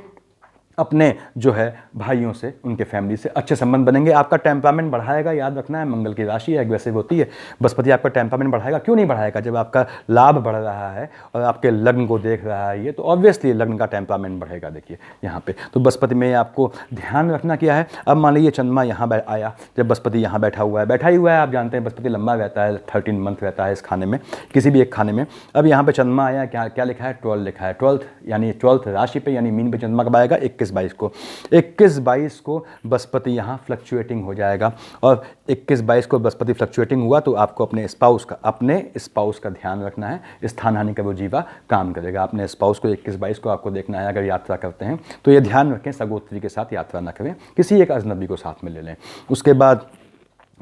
अपने जो है भाइयों से, उनके फैमिली से अच्छे संबंध बनेंगे। आपका टेम्परामेंट बढ़ाएगा, याद रखना है, मंगल की राशि है, एग्रेसिव होती है। बृहस्पति आपका टेम्परामेंट बढ़ाएगा, क्यों नहीं बढ़ाएगा, जब आपका लाभ बढ़ रहा है और आपके लग्न को देख रहा है ये, तो ऑब्वियसली लग्न का टेम्परामेंट बढ़ेगा। देखिए यहाँ पे तो बृहस्पति में आपको ध्यान रखना क्या है। अब मान लीजिए चंद्रमा यहाँ आया, जब बृहस्पति यहाँ बैठा हुआ है, आप जानते हैं बृहस्पति लंबा रहता है, 13 मंथ रहता है इस खाने में, किसी भी एक खाने में। अब यहाँ पे चंद्रमा आया, क्या लिखा है, 12 लिखा है। 12th यानी 12th राशि पे, यानी मीन पे चंद्रमा कब आएगा, 21-22 को। 21-22 को बृहस्पति यहाँ फ्लक्चुएटिंग हो जाएगा, और 21-22 को बृहस्पति फ्लक्चुएटिंग हुआ तो आपको अपने स्पाउस का ध्यान रखना है। स्थान हानि का वो जीवा काम करेगा। अपने स्पाउस को 21-22 को आपको देखना है, अगर यात्रा करते हैं तो ये ध्यान रखें सगोत्री के साथ यात्रा ना करें, किसी एक अजनबी को साथ में ले लें। उसके बाद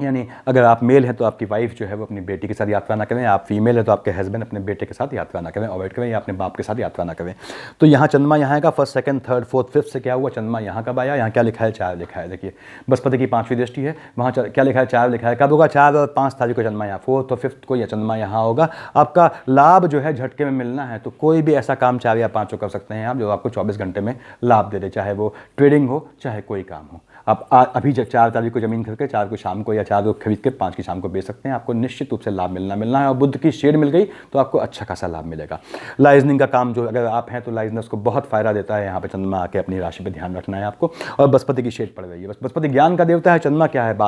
यानी अगर आप मेल हैं तो आपकी वाइफ जो है वो अपनी बेटी के साथ यात्रा ना करें, आप फीमेल है तो आपके हस्बैंड अपने बेटे के साथ यात्रा ना करें, अवॉइड करें, या अपने बाप के साथ यात्रा ना करें। तो यहाँ चंद्रमा यहाँ आएगा, 1st, 2nd, 3rd, 4th, 5th से क्या हुआ, चंद्रमा यहाँ कब आया, यहाँ क्या लिखा है, 4 लिखा है। देखिए बृहस्पति की 5वीं दृष्टि है, वहाँ क्या लिखा है, 4 लिखा है। कब होगा, 4 और 5 तारीख को चंद्रमा यहाँ, 4th और 5th को यह चंद्रमा यहाँ होगा। आपका लाभ जो है झटके में मिलना है, तो कोई भी ऐसा काम 4 या 5 कर सकते हैं आप, जो आपको 24 घंटे में लाभ दे दे, चाहे वो ट्रेडिंग हो, चाहे कोई काम हो। आप अभी 4 तारीख को ज़मीन खरीद के 4 को शाम को, या 4 को खरीद के 5 की शाम को बेच सकते हैं, आपको निश्चित रूप से लाभ मिलना है। और बुध की शेड मिल गई तो आपको अच्छा खासा लाभ मिलेगा। लाइजनिंग का काम जो अगर आप हैं तो लाइजनर्स को बहुत फायदा देता है। यहाँ पे चंद्रमा आके अपनी राशि पे ध्यान रखना है आपको। और बृहस्पति की शेड पड़ रही है, बृहस्पति ज्ञान का देवता है, चंद्रमा क्या है,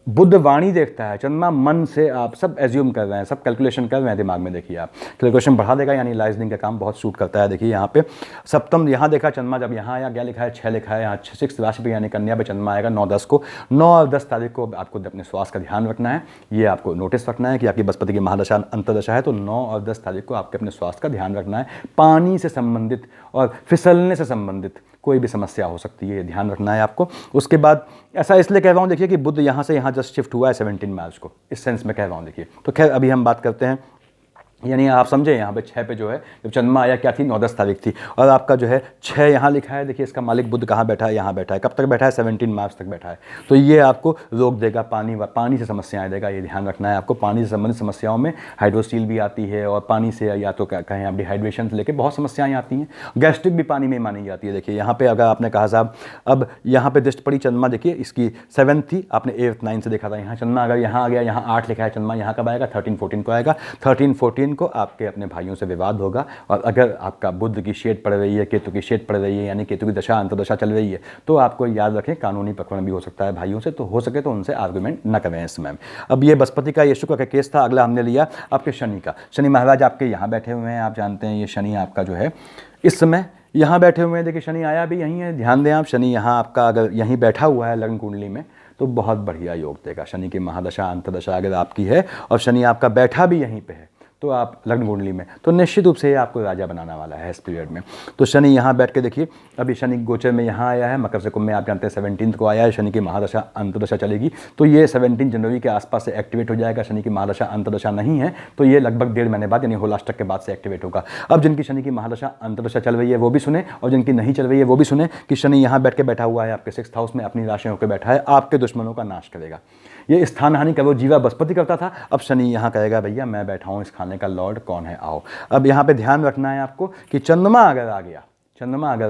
बुध वाणी देखता है, चंद्रमा मन से आप सब एज्यूम कर रहे हैं, सब कैलकुलेशन कर रहे हैं दिमाग में। देखिए आप कैलकुलेशन बढ़ा देगा, यानी लाइजनिंग का काम बहुत सूट करता है। देखिए यहाँ पे सप्तम यहाँ देखा चंद्रमा, जब यहाँ आया क्या लिखा है, 6 लिखा है। यहाँ 6th राशि पे यानी कन्या पे चंद्रमा आएगा 9-10 को। 9 और 10 तारीख को आपको अपने स्वास्थ्य का ध्यान रखना है। ये आपको नोटिस रखना है कि आपकी बृहस्पति की महादशा अंतर्दशा है, तो 9 और 10 तारीख को आपके अपने स्वास्थ्य का ध्यान रखना है। पानी से संबंधित और फिसलने से संबंधित कोई भी समस्या हो सकती है, ये ध्यान रखना है आपको। उसके बाद ऐसा इसलिए कह रहा हूँ, देखिए कि बुध यहाँ से यहाँ जस्ट शिफ्ट हुआ है 17 मार्च को, इस सेंस में कह रहा हूँ। देखिए तो खैर अभी हम बात करते हैं, यानी आप समझे यहाँ पे 6 पे जो है जब चंद्रमा आया क्या थी, 9-10 तारीख थी। और आपका जो है 6 यहाँ लिखा है। देखिए इसका मालिक बुध कहाँ बैठा है, यहाँ बैठा है। कब तक बैठा है, 17 मार्च तक बैठा है। तो ये आपको रोक देगा, पानी से समस्याएं देगा, ये ध्यान रखना है आपको। पानी से संबंधित समस्याओं में हाइड्रोसील भी आती है, और पानी से या तो कहें आप डिहाइड्रेशन से लेकर बहुत समस्याएं आती हैं। गैस्ट्रिक भी पानी में मानी जाती है। देखिए यहाँ पे अगर आपने कहा साहब, अब यहाँ पे दृष्टि पड़ी चंद्रमा, देखिए इसकी 7th थी, आपने 8th 9 से देखा था। यहाँ चंद्रमा अगर यहाँ आ गया, यहाँ 8 लिखा है, चंद्रमा यहाँ कब आएगा, 13-14 को आएगा। 13-14 को आपके अपने भाइयों से विवाद होगा। और अगर आपका बुध की शेड पड़ रही है, केतु की शेड पड़ रही है, यानी केतु की दशा अंतर्दशा चल रही है, तो आपको याद रखें कानूनी प्रकरण भी हो सकता है भाइयों से, तो हो सके तो उनसे आर्गुमेंट न करें इस समय। अब ये बृहस्पति का, ये शुक्र का केस था। अगला हमने लिया आपके शनि का। शनि महाराज आपके यहाँ बैठे हुए हैं, आप जानते हैं ये शनि आपका जो है इस समय यहाँ बैठे हुए हैं। देखिए शनि आया भी यहीं है, ध्यान दें आप। शनि यहाँ आपका अगर यहीं बैठा हुआ है लग्न कुंडली में, तो बहुत बढ़िया योग देगा। शनि की महादशा अंतर्दशा अगर आपकी है और शनि आपका बैठा भी यहीं पे है, तो आप लग्न कुंडली में, तो निश्चित रूप से आपको राजा बनाने वाला है इस पीरियड में। तो शनि यहाँ बैठ के देखिए, अभी शनि गोचर में यहाँ आया है, मकर से कुंभ में आप जानते हैं 17 को आया है। शनि की महादशा अंतर्दशा चलेगी, तो ये 17 जनवरी के आसपास से एक्टिवेट हो जाएगा। शनि की महादशा अंतर्दशा नहीं है तो ये लगभग 1.5 महीने बाद, यानी होलाष्टक के बाद से एक्टिवेट होगा। अब जिनकी शनि की महादशा अंतर्दशा चल रही है वो भी सुने, और जिनकी नहीं चल रही है वो भी सुने कि शनि यहाँ बैठ के बैठा हुआ है आपके 6th हाउस में, अपनी राशि होकर बैठा है, आपके दुश्मनों का नाश करेगा। ये स्थान हानि का वो जीवा बृहस्पति करता था, अब शनि यहाँ कहेगा भैया मैं बैठा हूँ, इस खाने का लॉर्ड कौन है, आओ। अब यहाँ पे ध्यान रखना है आपको कि चंद्रमा अगर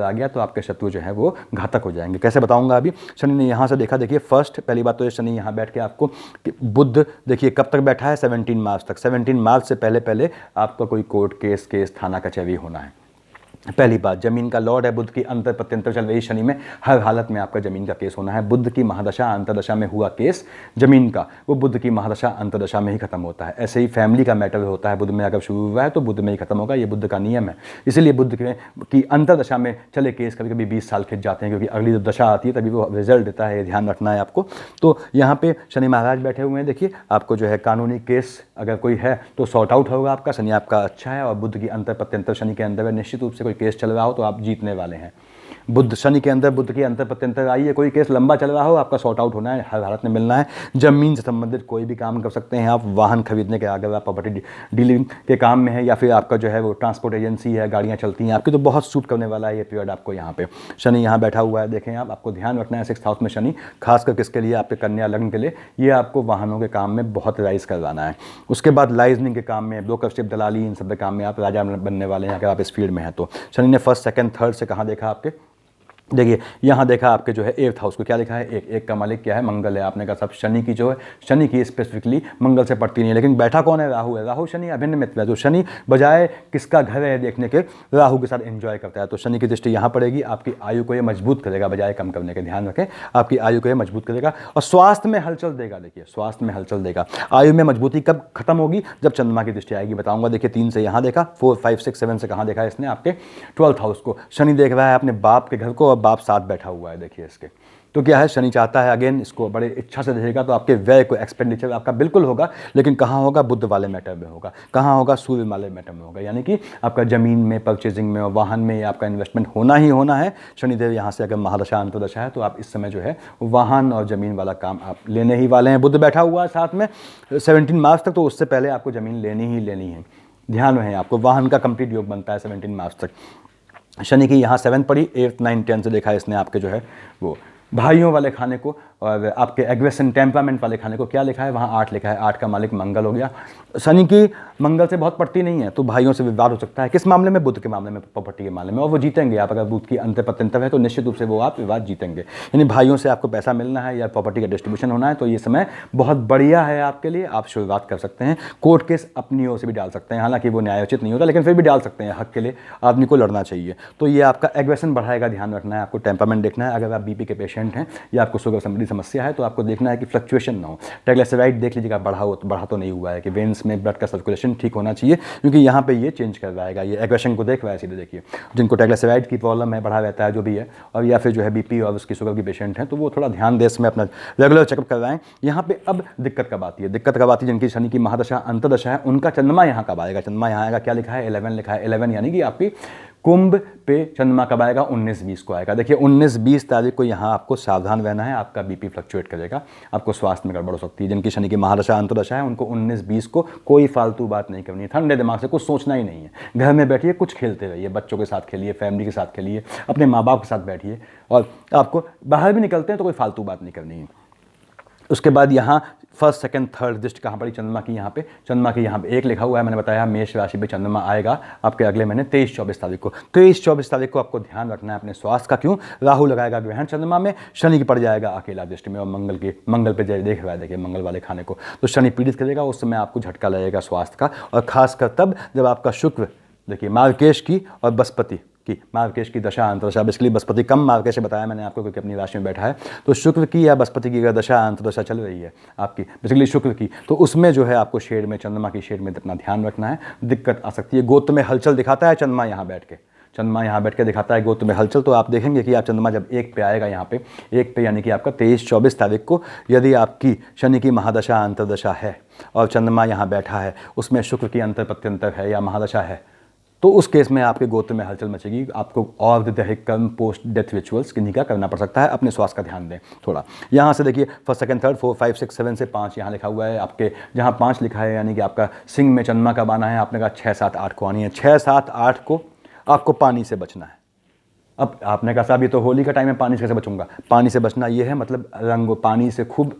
आ गया तो आपके शत्रु जो है वो घातक हो जाएंगे। कैसे बताऊंगा अभी। शनि ने यहाँ से देखा, देखिए फर्स्ट पहली बात तो ये शनि यहाँ बैठ के आपको, बुध देखिए कब तक बैठा है, 17 मार्च तक। 17 मार्च से पहले आपका कोई कोर्ट केस थाना कचहरी होना है। पहली बात, जमीन का लॉर्ड है, बुध की अंतर प्रत्यंतर चल रही शनि में, हर हालत में आपका जमीन का केस होना है। बुध की महादशा अंतरदशा में हुआ केस जमीन का, वो बुध की महादशा अंतरदशा में ही खत्म होता है। ऐसे ही फैमिली का मैटर होता है, बुध में अगर शुरू हुआ है तो बुध में ही खत्म होगा, ये बुध का नियम है। इसीलिए बुध की अंतरदशा में चले केस कभी कभी 20 साल खिंच जाते हैं, क्योंकि अगली जब दशा आती है तभी वो रिजल्ट देता है, ये ध्यान रखना है आपको। तो यहाँ पे शनि महाराज बैठे हुए हैं, देखिए आपको जो है कानूनी केस अगर कोई है तो सॉर्ट आउट होगा आपका, शनि आपका अच्छा है। और बुध की अंतर प्रत्यंतर शनि के अंदर निश्चित रूप से कोई केस चल रहा हो तो आप जीतने वाले हैं। बुध शनि के अंदर बुध की अंतर प्रत्यंतर आई है, कोई केस लंबा चल रहा हो आपका सॉर्ट आउट होना है, हर हालत में मिलना है। जमीन से संबंधित कोई भी काम कर सकते हैं आप, वाहन खरीदने के अगर आप प्रॉपर्टी डीलिंग के काम में है, या फिर आपका जो है वो ट्रांसपोर्ट एजेंसी है, गाड़ियाँ चलती हैं आपकी, तो बहुत सूट करने वाला है ये पीरियड आपको। यहाँ पे शनि यहाँ बैठा हुआ है, देखें आप, आपको ध्यान रखना है 6th हाउस में शनि, खासकर किसके लिए, आपके कन्या लग्न के लिए, ये आपको वाहनों के काम में बहुत राइज करवाना है। उसके बाद लाइजनिंग के काम में, ब्रोकरशिप, दलाली, इन सब के काम में आप राजा बनने वाले हैं अगर आप इस फील्ड में हैं तो। शनि ने 1st, 2nd, 3rd से कहाँ देखा आपके, देखिए यहाँ देखा आपके जो है 8th हाउस को, क्या लिखा है, एक का मालिक क्या है, मंगल है। आपने कहा सब शनि की जो है, शनि की स्पेसिफिकली मंगल से पड़ती नहीं है, लेकिन बैठा कौन है, राहु है। राहु शनि अभिन्न मित्र है, तो शनि बजाय किसका घर है देखने के, राहु के साथ एंजॉय करता है। तो शनि की दृष्टि यहाँ पड़ेगी, आपकी आयु को ये मजबूत करेगा बजाय कम करने के, ध्यान रखें, आपकी आयु को ये मजबूत करेगा और स्वास्थ्य में हलचल देगा। देखिए स्वास्थ्य में हलचल देगा। आयु में मजबूती कब खत्म होगी, जब चंद्रमा की दृष्टि आएगी, बताऊंगा। देखिए 3 से यहाँ देखा, 4, 5, 6, 7 से कहाँ देखा है इसने, आपके 12th हाउस को। शनि देख रहा है अपने बाप के घर को और बाप साथ बैठा हुआ है, देखिए इसके। तो क्या है, शनि चाहता है अगेन इसको बड़े इच्छा से देखेगा, तो आपके व्यय को, एक्सपेंडिचर आपका बिल्कुल होगा, लेकिन कहाँ होगा, बुध वाले मैटर में होगा, कहाँ होगा, सूर्य वाले मैटर में होगा, यानी कि आपका जमीन में, परचेजिंग में और वाहन में आपका इन्वेस्टमेंट होना ही होना है। शनिदेव यहाँ से अगर महादशा अंतरदशा है तो आप इस समय जो है वाहन और जमीन वाला काम आप लेने ही वाले हैं। बुध बैठा हुआ है साथ में 17 मार्च तक, तो उससे पहले आपको जमीन लेनी ही लेनी है, ध्यान रहे। आपको वाहन का कंप्लीट योग बनता है 17 मार्च तक। शनि की यहाँ 7 पड़ी, 8, 9, 10 से देखा है इसने आपके जो है वो भाइयों वाले खाने को और आपके एग्रेशन टेम्परामेंट वाले खाने को। क्या लिखा है वहाँ, 8 लिखा है, 8 का मालिक मंगल हो गया। शनि की मंगल से बहुत पड़ती नहीं है, तो भाइयों से विवाद हो सकता है। किस मामले में, बुध के मामले में, प्रॉपर्टी के मामले में, और वो जीतेंगे आप। अगर बुध की अंतर प्रत्यंतर है तो निश्चित रूप से वो आप विवाद जीतेंगे, यानी भाइयों से आपको पैसा मिलना है या प्रॉपर्टी का डिस्ट्रीब्यूशन होना है, तो ये समय बहुत बढ़िया है आपके लिए, आप शुरुआत कर सकते हैं। कोर्ट केस अपनी ओर से भी डाल सकते हैं, हालांकि वो न्यायोचित नहीं होता, लेकिन फिर भी डाल सकते हैं, हक के लिए आदमी को लड़ना चाहिए। तो ये आपका एग्रेशन बढ़ाएगा, ध्यान रखना है, आपको टेम्परामेंट देखना है। अगर आप बीपी के पेशेंट हैं या आपको शुगर संबंधी समस्या है तो आपको देखना है कि फ्लक्चुएशन ना हो। ट्राइग्लिसराइड देख लीजिएगा, बढ़ा तो नहीं हुआ है, कि वेन्स में ब्लड का सर्कुलेशन ठीक होना चाहिए, क्योंकि यहाँ पे ये चेंज कर जाएगा, ये एग्रेशन को देख रहा है सीधे। देखिए जिनको ट्राइग्लिसराइड की प्रॉब्लम है, बढ़ा रहता है जो भी है, और या फिर जो है बीपी और उसकी शुगर की पेशेंट हैं, तो वो थोड़ा ध्यान दे इसमें, अपना रेगुलर चेकअप करवाएं। यहाँ पे अब दिक्कत कब आती है, दिक्कत कब आती है, जिनकी शनि की महादशा अंतरदशा है उनका चंद्रमा यहाँ कब आएगा। चंद्रमा यहाँ आएगा, क्या लिखा है, 11 लिखा है। 11 यानी कि आपकी कुंभ पे चंद्रमा कब आएगा, 19-20 को आएगा। देखिए 19-20 तारीख को यहाँ आपको सावधान रहना है, आपका बीपी फ्लक्चुएट करेगा, आपको स्वास्थ्य में गड़बड़ हो सकती है। जिनकी शनि की महादशा अंतरदशा है उनको 19-20 को कोई फालतू बात नहीं करनी है, ठंडे दिमाग से कुछ सोचना ही नहीं है। घर में बैठिए, कुछ खेलते रहिए, बच्चों के साथ खेलिए, फैमिली के साथ खेलिए, अपने माँ बाप के साथ बैठिए, और आपको बाहर भी निकलते हैं तो कोई फालतू बात नहीं करनी है। उसके बाद यहाँ 1st, 2nd, 3rd दृष्टि कहाँ पड़ी, चंद्रमा की यहाँ पे। चंद्रमा की यहाँ पे 1 लिखा हुआ है, मैंने बताया मेष राशि पे चंद्रमा आएगा आपके अगले महीने 23-24 तारीख को। 23-24 तारीख को आपको ध्यान रखना है अपने स्वास्थ्य का। क्यों, राहु लगाएगा ग्रहण चंद्रमा में, शनि की पड़ जाएगा अकेला दृष्टि में, और मंगल पे देख रहा है, देखिए मंगल वाले खाने को, तो शनि पीड़ित करेगा, उस समय आपको झटका लगेगा स्वास्थ्य का। और खासकर तब जब आपका शुक्र, देखिए मार्केश की और बृहस्पति की, मार्केश की दशा अंतरदशा, बेसिकली बृहस्पति कम मार्केश से बताया मैंने आपको, क्योंकि अपनी राशि में बैठा है, तो शुक्र की या बृहस्पति की अगर दशा अंतरदशा चल रही है आपकी, बेसिकली शुक्र की, तो उसमें जो है आपको शेड में, चंद्रमा की शेड में अपना ध्यान रखना है, दिक्कत आ सकती है। गोत्र में हलचल दिखाता है चंद्रमा यहाँ बैठ के, चंद्रमा यहाँ बैठ के दिखाता है गोत्र में हलचल, तो आप देखेंगे कि आप चंद्रमा जब 1 पे आएगा, यहाँ पे 1 पे यानी कि आपका 23-24 तारीख को, यदि आपकी शनि की महादशा अंतरदशा है और चंद्रमा यहाँ बैठा है, उसमें शुक्र की अंतर प्रत्यंतर है या महादशा है, तो उस केस में आपके गोत्र में हलचल मचेगी। आपको और दैहिक कर्म, पोस्ट डेथ रिचुअल्स किन्हीं का करना पड़ सकता है, अपने स्वास्थ्य का ध्यान दें थोड़ा। यहाँ से देखिए 1st, 2nd, 3rd, 4, 5, 6, 7 से 5 यहाँ लिखा हुआ है आपके, जहाँ 5 लिखा है यानी कि आपका सिंह में चंद्रमा कब आना है, आपने कहा 6, 7, 8 को आनी है। 6, 7, 8 को आपको पानी से बचना है। अब आपने कहा साहब ये तो होली का टाइम है, पानी से कैसे बचूंगा। पानी से बचना ये है, मतलब रंग पानी से खूब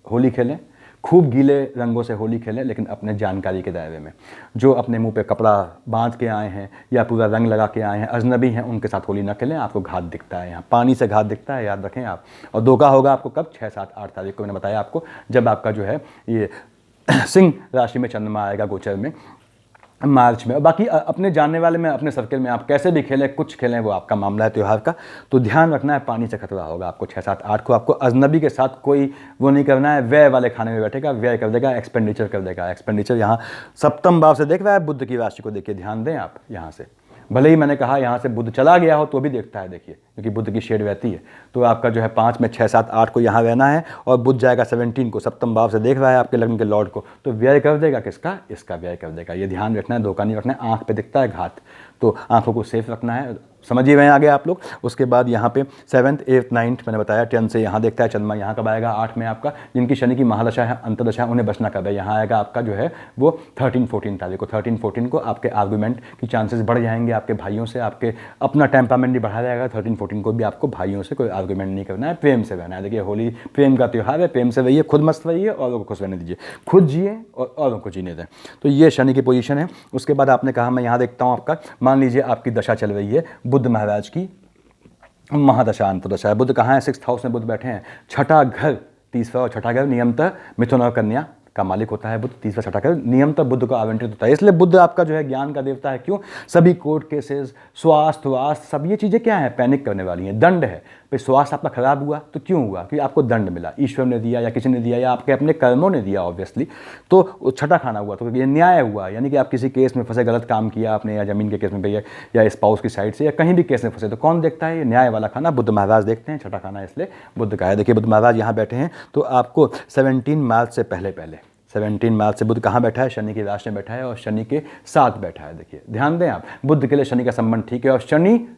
होली खेलें, खूब गीले रंगों से होली खेलें, लेकिन अपने जानकारी के दायरे में। जो अपने मुंह पे कपड़ा बांध के आए हैं या पूरा रंग लगा के आए हैं, अजनबी हैं, उनके साथ होली न खेलें, आपको घात दिखता है, यहाँ पानी से घात दिखता है, याद रखें आप। और धोखा होगा आपको कब, 6, 7, 8 तारीख को, मैंने बताया आपको, जब आपका जो है ये सिंह राशि में चंद्रमा आएगा गोचर में, मार्च में। और बाकी अपने जानने वाले में, अपने सर्कल में आप कैसे भी खेलें, कुछ खेलें, वो आपका मामला है त्यौहार का। तो ध्यान रखना है, पानी से खतरा होगा आपको 6, 7, 8 को। आपको अजनबी के साथ कोई वो नहीं करना है, व्यय वाले खाने में बैठेगा, व्यय कर देगा, एक्सपेंडिचर कर देगा। एक्सपेंडिचर यहाँ सप्तम भाव से देख रहा है, बुध की राशि को देखिए, ध्यान दें आप यहाँ से। भले ही मैंने कहा यहाँ से बुध चला गया हो तो भी देखता है, देखिए, क्योंकि बुध की शेड रहती है। तो आपका जो है 5 में 6, 7, 8 को यहाँ रहना है, और बुध जाएगा 17 को, सप्तम भाव से देख रहा है आपके लग्न के लॉर्ड को, तो व्यय कर देगा किसका, इसका व्यय कर देगा। ये ध्यान रखना है, धोखा नहीं रखना है। आँख पे दिखता है घात, तो आँखों को सेफ रखना है, समझ ही रहे हैं आगे आप लोग। उसके बाद यहाँ पे 7th, 8th, 9th मैंने बताया, 10 से यहाँ देखता है चंद्रमा, यहाँ कब आएगा 8 में आपका। जिनकी शनि की महादशा है, अंतदशा है, उन्हें बचना कब है, यहाँ आएगा आपका जो है वो 13, 14 तारीख को। 13, 14 को आपके आर्गूमेंट की चांसेस बढ़ जाएंगे आपके भाइयों से, आपके अपना टेम्परामेंट भी बढ़ा जाएगा। 13, 14 को भी आपको भाइयों से कोई आर्गूमेंट नहीं करना है, प्रेम से रहना है। देखिए होली प्रेम का त्यौहार है, प्रेम से रहिए, खुद मस्त रहिए, औरों को खुश रहने दीजिए, खुद जिए और औरों को जीने दें। तो ये शनि की पोजीशन है। उसके बाद आपने कहा, मैं यहाँ देखता हूँ आपका, मान लीजिए आपकी दशा चल रही है बुध महाराज की महादशा अंतदशा है। बुध कहाँ है, 6th हाउस में बुध बैठे हैं। छठा घर, तीसरा और छठा घर नियमतः मिथुन और कन्या का मालिक होता है बुध। तीसरा छठा घर नियमतः बुध को आवंटित होता है, इसलिए बुध आपका जो है ज्ञान का देवता है। क्यों, सभी कोर्ट केसेस, स्वास्थ्य वास्थ्य, सब ये चीज़ें क्या है, पैनिक करने वाली हैं। दंड है भाई, स्वास्थ्य आपका खराब हुआ तो क्यों हुआ, क्योंकि आपको दंड मिला, ईश्वर ने दिया या किसी ने दिया या आपके अपने कर्मों ने दिया ऑब्वियसली। तो छठा खाना हुआ तो ये न्याय हुआ, यानी कि आप किसी केस में फंसे, गलत काम किया आपने, या जमीन के केस में भैया, या स्पाउस की साइड से, या कहीं भी केस में फंसे, तो कौन देखता है, ये न्याय वाला खाना बुध महाराज देखते हैं। छठा खाना इसलिए बुध का है। देखिए बुध महाराज यहाँ बैठे हैं, तो आपको 17 मार्च से पहले 17 मार्च से बुध कहाँ बैठा है, शनि की राशि में बैठा है, और शनि के साथ बैठा है। देखिए ध्यान दें आप, बुध के लिए शनि का संबंध ठीक है, और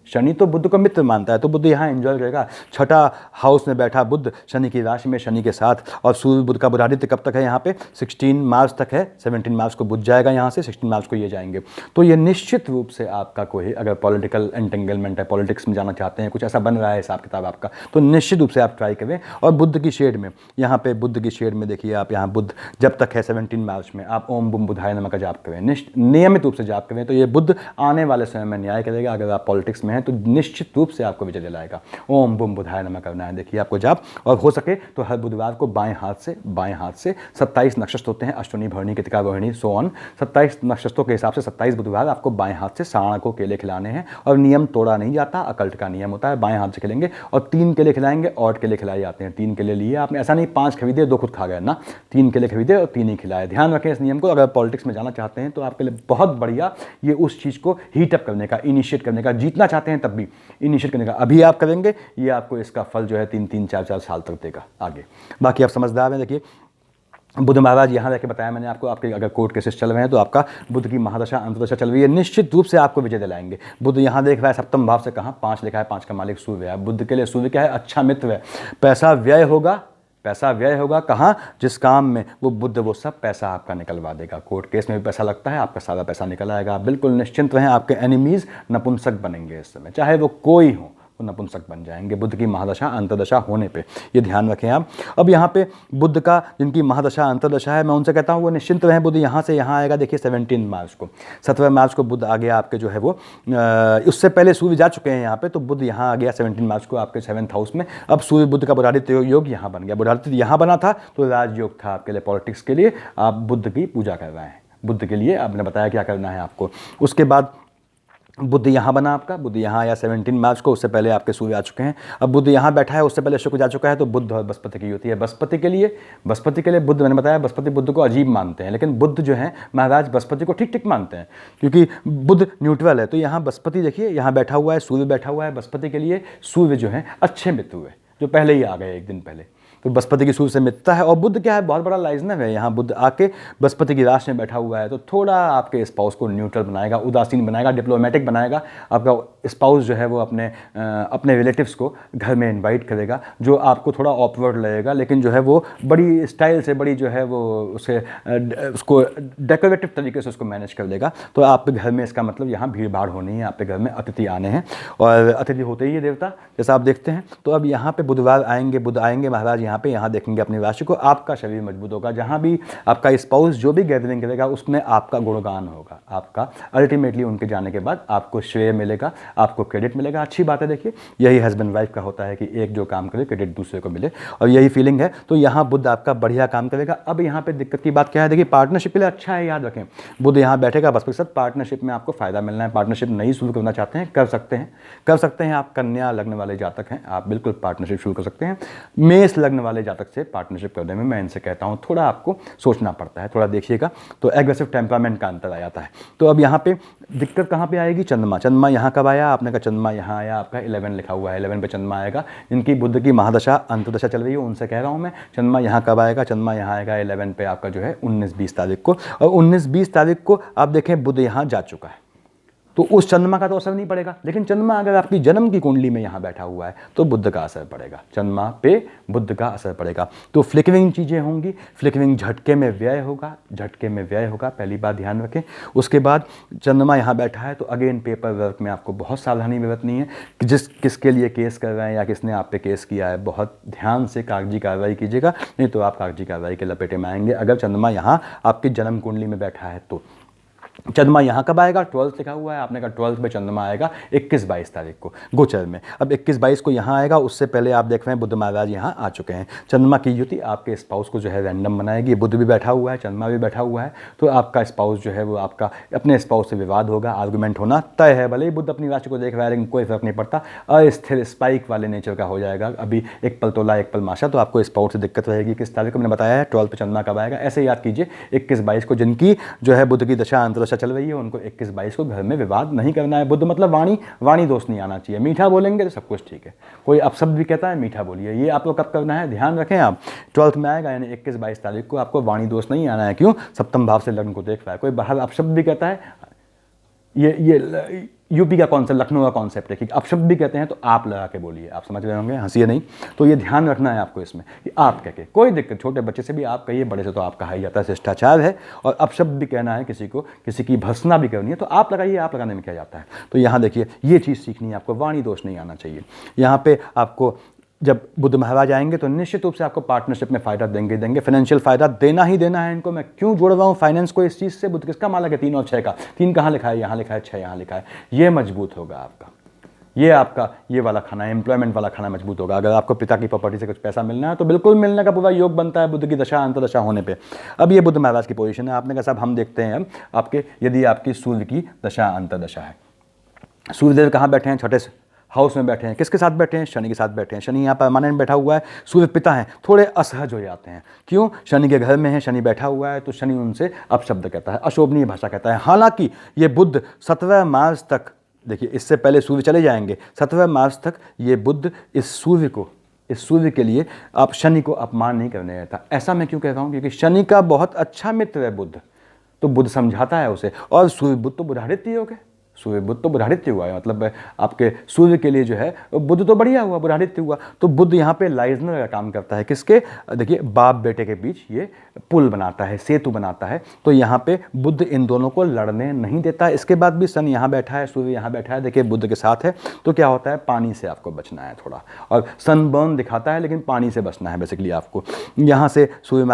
शनि तो बुध को मित्र मानता है, तो बुध यहाँ एंजॉय करेगा। छठा हाउस में बैठा बुध शनि की राशि में, शनि के साथ। और सूर्य बुध का बुधादित्य कब तक है यहाँ पे, 16 मार्च तक है। 17 मार्च को बुध जाएगा यहाँ से, 16 मार्च को ये जाएंगे। तो ये निश्चित रूप से आपका कोई अगर पॉलिटिकल एंटेंगलमेंट है, पॉलिटिक्स में जाना चाहते हैं, कुछ ऐसा बन रहा है हिसाब किताब आपका, तो निश्चित रूप से आप ट्राई करें। और बुध की शेड में, यहाँ पे बुध की शेड में देखिए आप, यहाँ बुध जब तक है 17 मार्च में, आप ओम बुम बुधाय नमः का जाप करें, नियमित रूप से जाप करें, तो ये बुध आने वाले समय में न्याय करेगा। अगर आप पॉलिटिक्स में हैं तो निश्चित रूप से आपको विजय दिलाएगा। ओम बुम बुधाय नमः करना है, देखिए आपको जाप। और हो सके तो हर बुधवार को बाएं हाथ से 27 नक्षत्र होते हैं, अश्विनी, भरणी, कृतिका, रोहिणी, सो ऑन। 27 नक्षत्रों के हिसाब से 27 बुधवार आपको बाएं हाथ से सांड को केले खिलाने हैं। और नियम तोड़ा नहीं जाता, अकल्ट का नियम होता है, बाएं हाथ से खिलेंगे। और 3 केले खिलाएंगे, और केले खिलाए जाते हैं। 3 केले लिए आपने, ऐसा नहीं 5 खरीदे 2 खुद खा गए ना, 3 केले खरीदे और 3 ही खिलाए। ध्यान रखें इस नियम को। अगर पॉलिटिक्स में जाना चाहते हैं तो आपके लिए बहुत बढ़िया ये उस चीज़ को हीटअप करने का, इनिशिएट करने का, जीतना चाहते हैं तब भी इनिशिएट करने का अभी आप करेंगे, ये आपको इसका फल जो है 3-3, 4-4 साल तक देगा आगे। बाकी आप समझदार हैं। देखिए बुध महाराज यहाँ रह के बताया मैंने आपको, आपके अगर कोर्ट केसेस चल रहे हैं तो आपका बुध की महादशा अंतदशा चल रही है, निश्चित रूप से आपको विजय दिलाएंगे। बुध यहाँ देख रहा है सप्तम भाव से, कहाँ 5 लिखा है, 5 का मालिक सूर्य है। बुध के लिए सूर्य क्या है, अच्छा मित्र है। पैसा व्यय होगा कहाँ, जिस काम में वो बुध, वो सब पैसा आपका निकलवा देगा। कोर्ट केस में भी पैसा लगता है, आपका सारा पैसा निकल आएगा। आप बिल्कुल निश्चिंत रहें, आपके एनिमीज नपुंसक बनेंगे इस समय, चाहे वो कोई हो, वो नपुंसक बन जाएंगे बुध की महादशा अंतदशा होने पे, ये ध्यान रखें आप। अब यहाँ पे बुध का जिनकी महादशा अंतदशा है, मैं उनसे कहता हूँ वो निश्चिंत रहें। बुध यहाँ से यहाँ आएगा, देखिए 17 मार्च को, 17 मार्च को बुध आ गया आपके जो है वो, उससे पहले सूर्य जा चुके हैं यहाँ पे, तो बुध यहाँ आ गया 17 मार्च को आपके 7th हाउस में। अब सूर्य बुध का बुधादित्य योग यहाँ बन गया। बुधादित्य यहाँ बना था तो राजयोग था आपके लिए, पॉलिटिक्स के लिए आप बुध की पूजा कर रहे हैं। बुध के लिए आपने बताया क्या करना है आपको। उसके बाद बुध यहाँ बना आपका, बुध यहाँ आया 17 मार्च को, उससे पहले आपके सूर्य आ चुके हैं। अब बुध यहाँ बैठा है, उससे पहले शुक्र जा चुका है, तो बुध और बृहस्पति की होती है। बृहस्पति के लिए बुध, मैंने बताया बृहस्पति बुध को अजीब मानते हैं, लेकिन बुध जो है महाराज बृहस्पति को ठीक ठीक मानते हैं, क्योंकि बुध न्यूट्रल है। तो यहाँ बृहस्पति देखिए यहाँ बैठा हुआ है, सूर्य बैठा हुआ है। बृहस्पति के लिए सूर्य जो है अच्छे मित्र हुए, जो पहले ही आ गए एक दिन पहले, तो बृहस्पति की सूर्य से मित्रता है। और बुध क्या है, बहुत बड़ा लाइजनर है। यहाँ बुध आके बृहस्पति की राशि में बैठा हुआ है, तो थोड़ा आपके स्पाउस को न्यूट्रल बनाएगा, उदासीन बनाएगा, डिप्लोमेटिक बनाएगा। आपका स्पाउस जो है वो अपने रिलेटिव्स को घर में इनवाइट करेगा, जो आपको थोड़ा ऑकवर्ड लगेगा, लेकिन जो है वो बड़ी स्टाइल से, बड़ी जो है वो उसको डेकोरेटिव तरीके से उसको मैनेज कर देगा। तो आपके घर में, इसका मतलब यहाँ भीड़ भाड़ होनी है, आपके घर में अतिथि आने हैं, और अतिथि होते ही ये देवता जैसा आप देखते हैं। तो अब यहाँ पे बुधवार आएंगे, बुध आएंगे महाराज यहाँ यहाँ पे, यहाँ देखेंगे अपनी राशि को, आपका शरीर मजबूत होगा। जहाँ भी आपका स्पाउस जो भी गैदरिंग करेगा उसमें आपका गुणगान होगा, आपका अल्टीमेटली उनके जाने के बाद आपको श्रेय मिलेगा, आपको क्रेडिट मिलेगा। अच्छी बात है। देखिए यही हस्बैंड वाइफ का होता है कि एक जो काम करे क्रेडिट दूसरे को मिले, और यही फीलिंग है। तो यहाँ बुध आपका बढ़िया काम करेगा। अब यहाँ पे दिक्कत की बात क्या है, देखिए पार्टनरशिप के लिए अच्छा है, याद रखें बुध यहाँ बैठेगा बस के साथ, पार्टनरशिप में आपको फायदा मिलना है। पार्टनरशिप नहीं शुरू करना चाहते हैं कर सकते हैं, कर सकते हैं। आप कन्या लग्न वाले जातक हैं, आप बिल्कुल पार्टनरशिप शुरू कर सकते हैं। मेष लग्न वाले जातक से पार्टनरशिप करने में मैं इनसे कहता हूँ थोड़ा आपको सोचना पड़ता है, थोड़ा देखिएगा, तो एग्रेसिव टेम्परामेंट का अंतर आ जाता है। तो अब यहाँ पे दिक्कत कहाँ पे आएगी, चंद्रमा। चंद्रमा यहाँ कब आया, आपने कहा चंद्रमा यहाँ आया, आपका 11 लिखा हुआ है, 11 पे चंद्रमा आएगा। इनकी बुध की महादशा अंतर्दशा चल रही है, उनसे कह रहा हूँ मैं, चंद्रमा यहाँ कब आएगा, चंद्रमा यहाँ आएगा 11 पे आपका जो है 19-20 तारीख को, और 19-20 तारीख को आप देखें बुध यहाँ जा चुका है, तो उस चंद्रमा का तो असर नहीं पड़ेगा। लेकिन चंद्रमा अगर आपकी जन्म की कुंडली में यहाँ बैठा हुआ है तो बुध का असर पड़ेगा, चंद्रमा पे बुध का असर पड़ेगा। तो फ्लिकरिंग चीज़ें होंगी, फ्लिकरिंग झटके में व्यय होगा, झटके में व्यय होगा, पहली बात ध्यान रखें। उसके बाद चंद्रमा यहाँ बैठा है तो अगेन पेपर वर्क में आपको बहुत सावधानी बरतनी है कि किसके लिए केस कर रहे हैं या किसने आप पे केस किया है, बहुत ध्यान से कागजी कार्रवाई कीजिएगा, नहीं तो आप कागजी कार्रवाई के लपेटे में आएंगे अगर चंद्रमा यहाँ आपकी जन्म कुंडली में बैठा है तो। चंद्रमा यहाँ कब आएगा, 12 लिखा हुआ है, आपने कहा 12 पे चंद्रमा आएगा 21-22 तारीख को गोचर में। अब 21-22 को यहाँ आएगा, उससे पहले आप देख रहे हैं बुध महाराज यहाँ आ चुके हैं। चंद्रमा की युति आपके स्पाउस को जो है रैंडम बनाएगी, बुध भी बैठा हुआ है, चंद्रमा भी बैठा हुआ है, तो आपका स्पाउस जो है वो आपका अपने स्पाउस से विवाद होगा, आर्गूमेंट होना तय है। भले ही बुध अपनी राशि को देख रहा है लेकिन कोई फर्क नहीं पड़ता, अस्थिर स्पाइक वाले नेचर का हो जाएगा। अभी एक पल तोला एक पल माशा, तो आपको स्पाउस से दिक्कत रहेगी। किस तारीख को मैंने बताया है, 12 पे चंद्रमा कब आएगा, ऐसे याद कीजिए 21-22 को जिनकी जो है बुध की दशा अंतर्दशा चल रही है उनको 21-22 को घर में विवाद नहीं करना है। बुध मतलब वाणी दोष नहीं आना चाहिए। मीठा बोलेंगे तो सब कुछ ठीक है, कोई अपशब्द भी कहता है मीठा बोलिए, ये आपको कब करना है ध्यान रखें। आप 12 में आएगा यानी 21-22 तारीख को आपको वाणी दोष नहीं आना है। क्यों, सप्तम भाव से लग्न को देख रहा है, कोई बाहर अपशब्द भी कहता है, ये यूपी का कॉन्सेप्ट, लखनऊ का कॉन्सेप्ट है कि अपशब्द भी कहते हैं तो आप लगा के बोलिए, आप समझ रहे होंगे, हंसिए नहीं। तो ये ध्यान रखना है आपको इसमें कि आप कह के, कोई दिक्कत, छोटे बच्चे से भी आप कहिए, बड़े से तो आप कहा ही जाता है, शिष्टाचार है। और अपशब्द भी कहना है किसी को, किसी की भर्त्सना भी करनी है तो आप लगाइए, आप लगाने में क्या जाता है। तो यहाँ देखिए ये चीज़ सीखनी है आपको, वाणी दोष नहीं आना चाहिए। यहाँ पे आपको जब बुध महाराज आएंगे तो निश्चित रूप से आपको पार्टनरशिप में फायदा देंगे, फाइनेंशियल फायदा देना ही देना है इनको। मैं क्यों जोड़ रहा हूँ फाइनेंस को इस चीज़ से, बुध किसका मालक है, 3 और 6 का, 3 कहाँ लिखा है, यहाँ लिखा है, 6 यहाँ लिखा है, ये मजबूत होगा आपका, ये आपका ये वाला खाना, एम्प्लॉयमेंट वाला खाना मजबूत होगा। अगर आपको पिता की प्रॉपर्टी से कुछ पैसा मिलना है तो बिल्कुल मिलने का पूरा योग बनता है बुध की दशा अंतर्दशा होने पे। अब ये बुध महाराज की पोजीशन है, आपने कहा साहब हम देखते हैं अब आपके, यदि आपकी सूर्य की दशा अंतर्दशा है, सूर्यदेव कहाँ बैठे हैं, छठे हाउस में बैठे हैं, किसके साथ बैठे हैं, शनि के साथ बैठे हैं। शनि यहाँ परमानेंट बैठा हुआ है, सूर्य पिता हैं, थोड़े असहज हो जाते हैं। क्यों, शनि के घर में है, शनि बैठा हुआ है तो शनि उनसे अपशब्द कहता है, अशोभनीय भाषा कहता है। हालांकि ये बुध 17 मार्च तक, देखिए इससे पहले सूर्य चले जाएंगे, 17 मार्च तक ये बुध इस सूर्य के लिए आप शनि को अपमान नहीं करने देता। ऐसा मैं क्यों कह रहा हूँ, क्योंकि शनि का बहुत अच्छा मित्र है बुध, तो बुध समझाता है उसे। और सूर्य बुध तो बुढ़ारित योग है, सूर्य बुध तो बुढ़ारित्य हुआ है, मतलब आपके सूर्य के लिए जो है बुध तो बढ़िया हुआ, बुढ़ारित्य हुआ। तो बुध यहाँ पे लाइजनर का काम करता है, किसके, देखिए बाप बेटे के बीच ये पुल बनाता है, सेतु बनाता है। तो यहाँ पे बुध इन दोनों को लड़ने नहीं देता। इसके बाद भी सन यहाँ बैठा है, सूर्य यहाँ बैठा है, देखिए बुध के साथ है, तो क्या होता है, पानी से आपको बचना है थोड़ा, और सनबर्न दिखाता है लेकिन पानी से बचना है बेसिकली आपको। यहाँ से सूर्य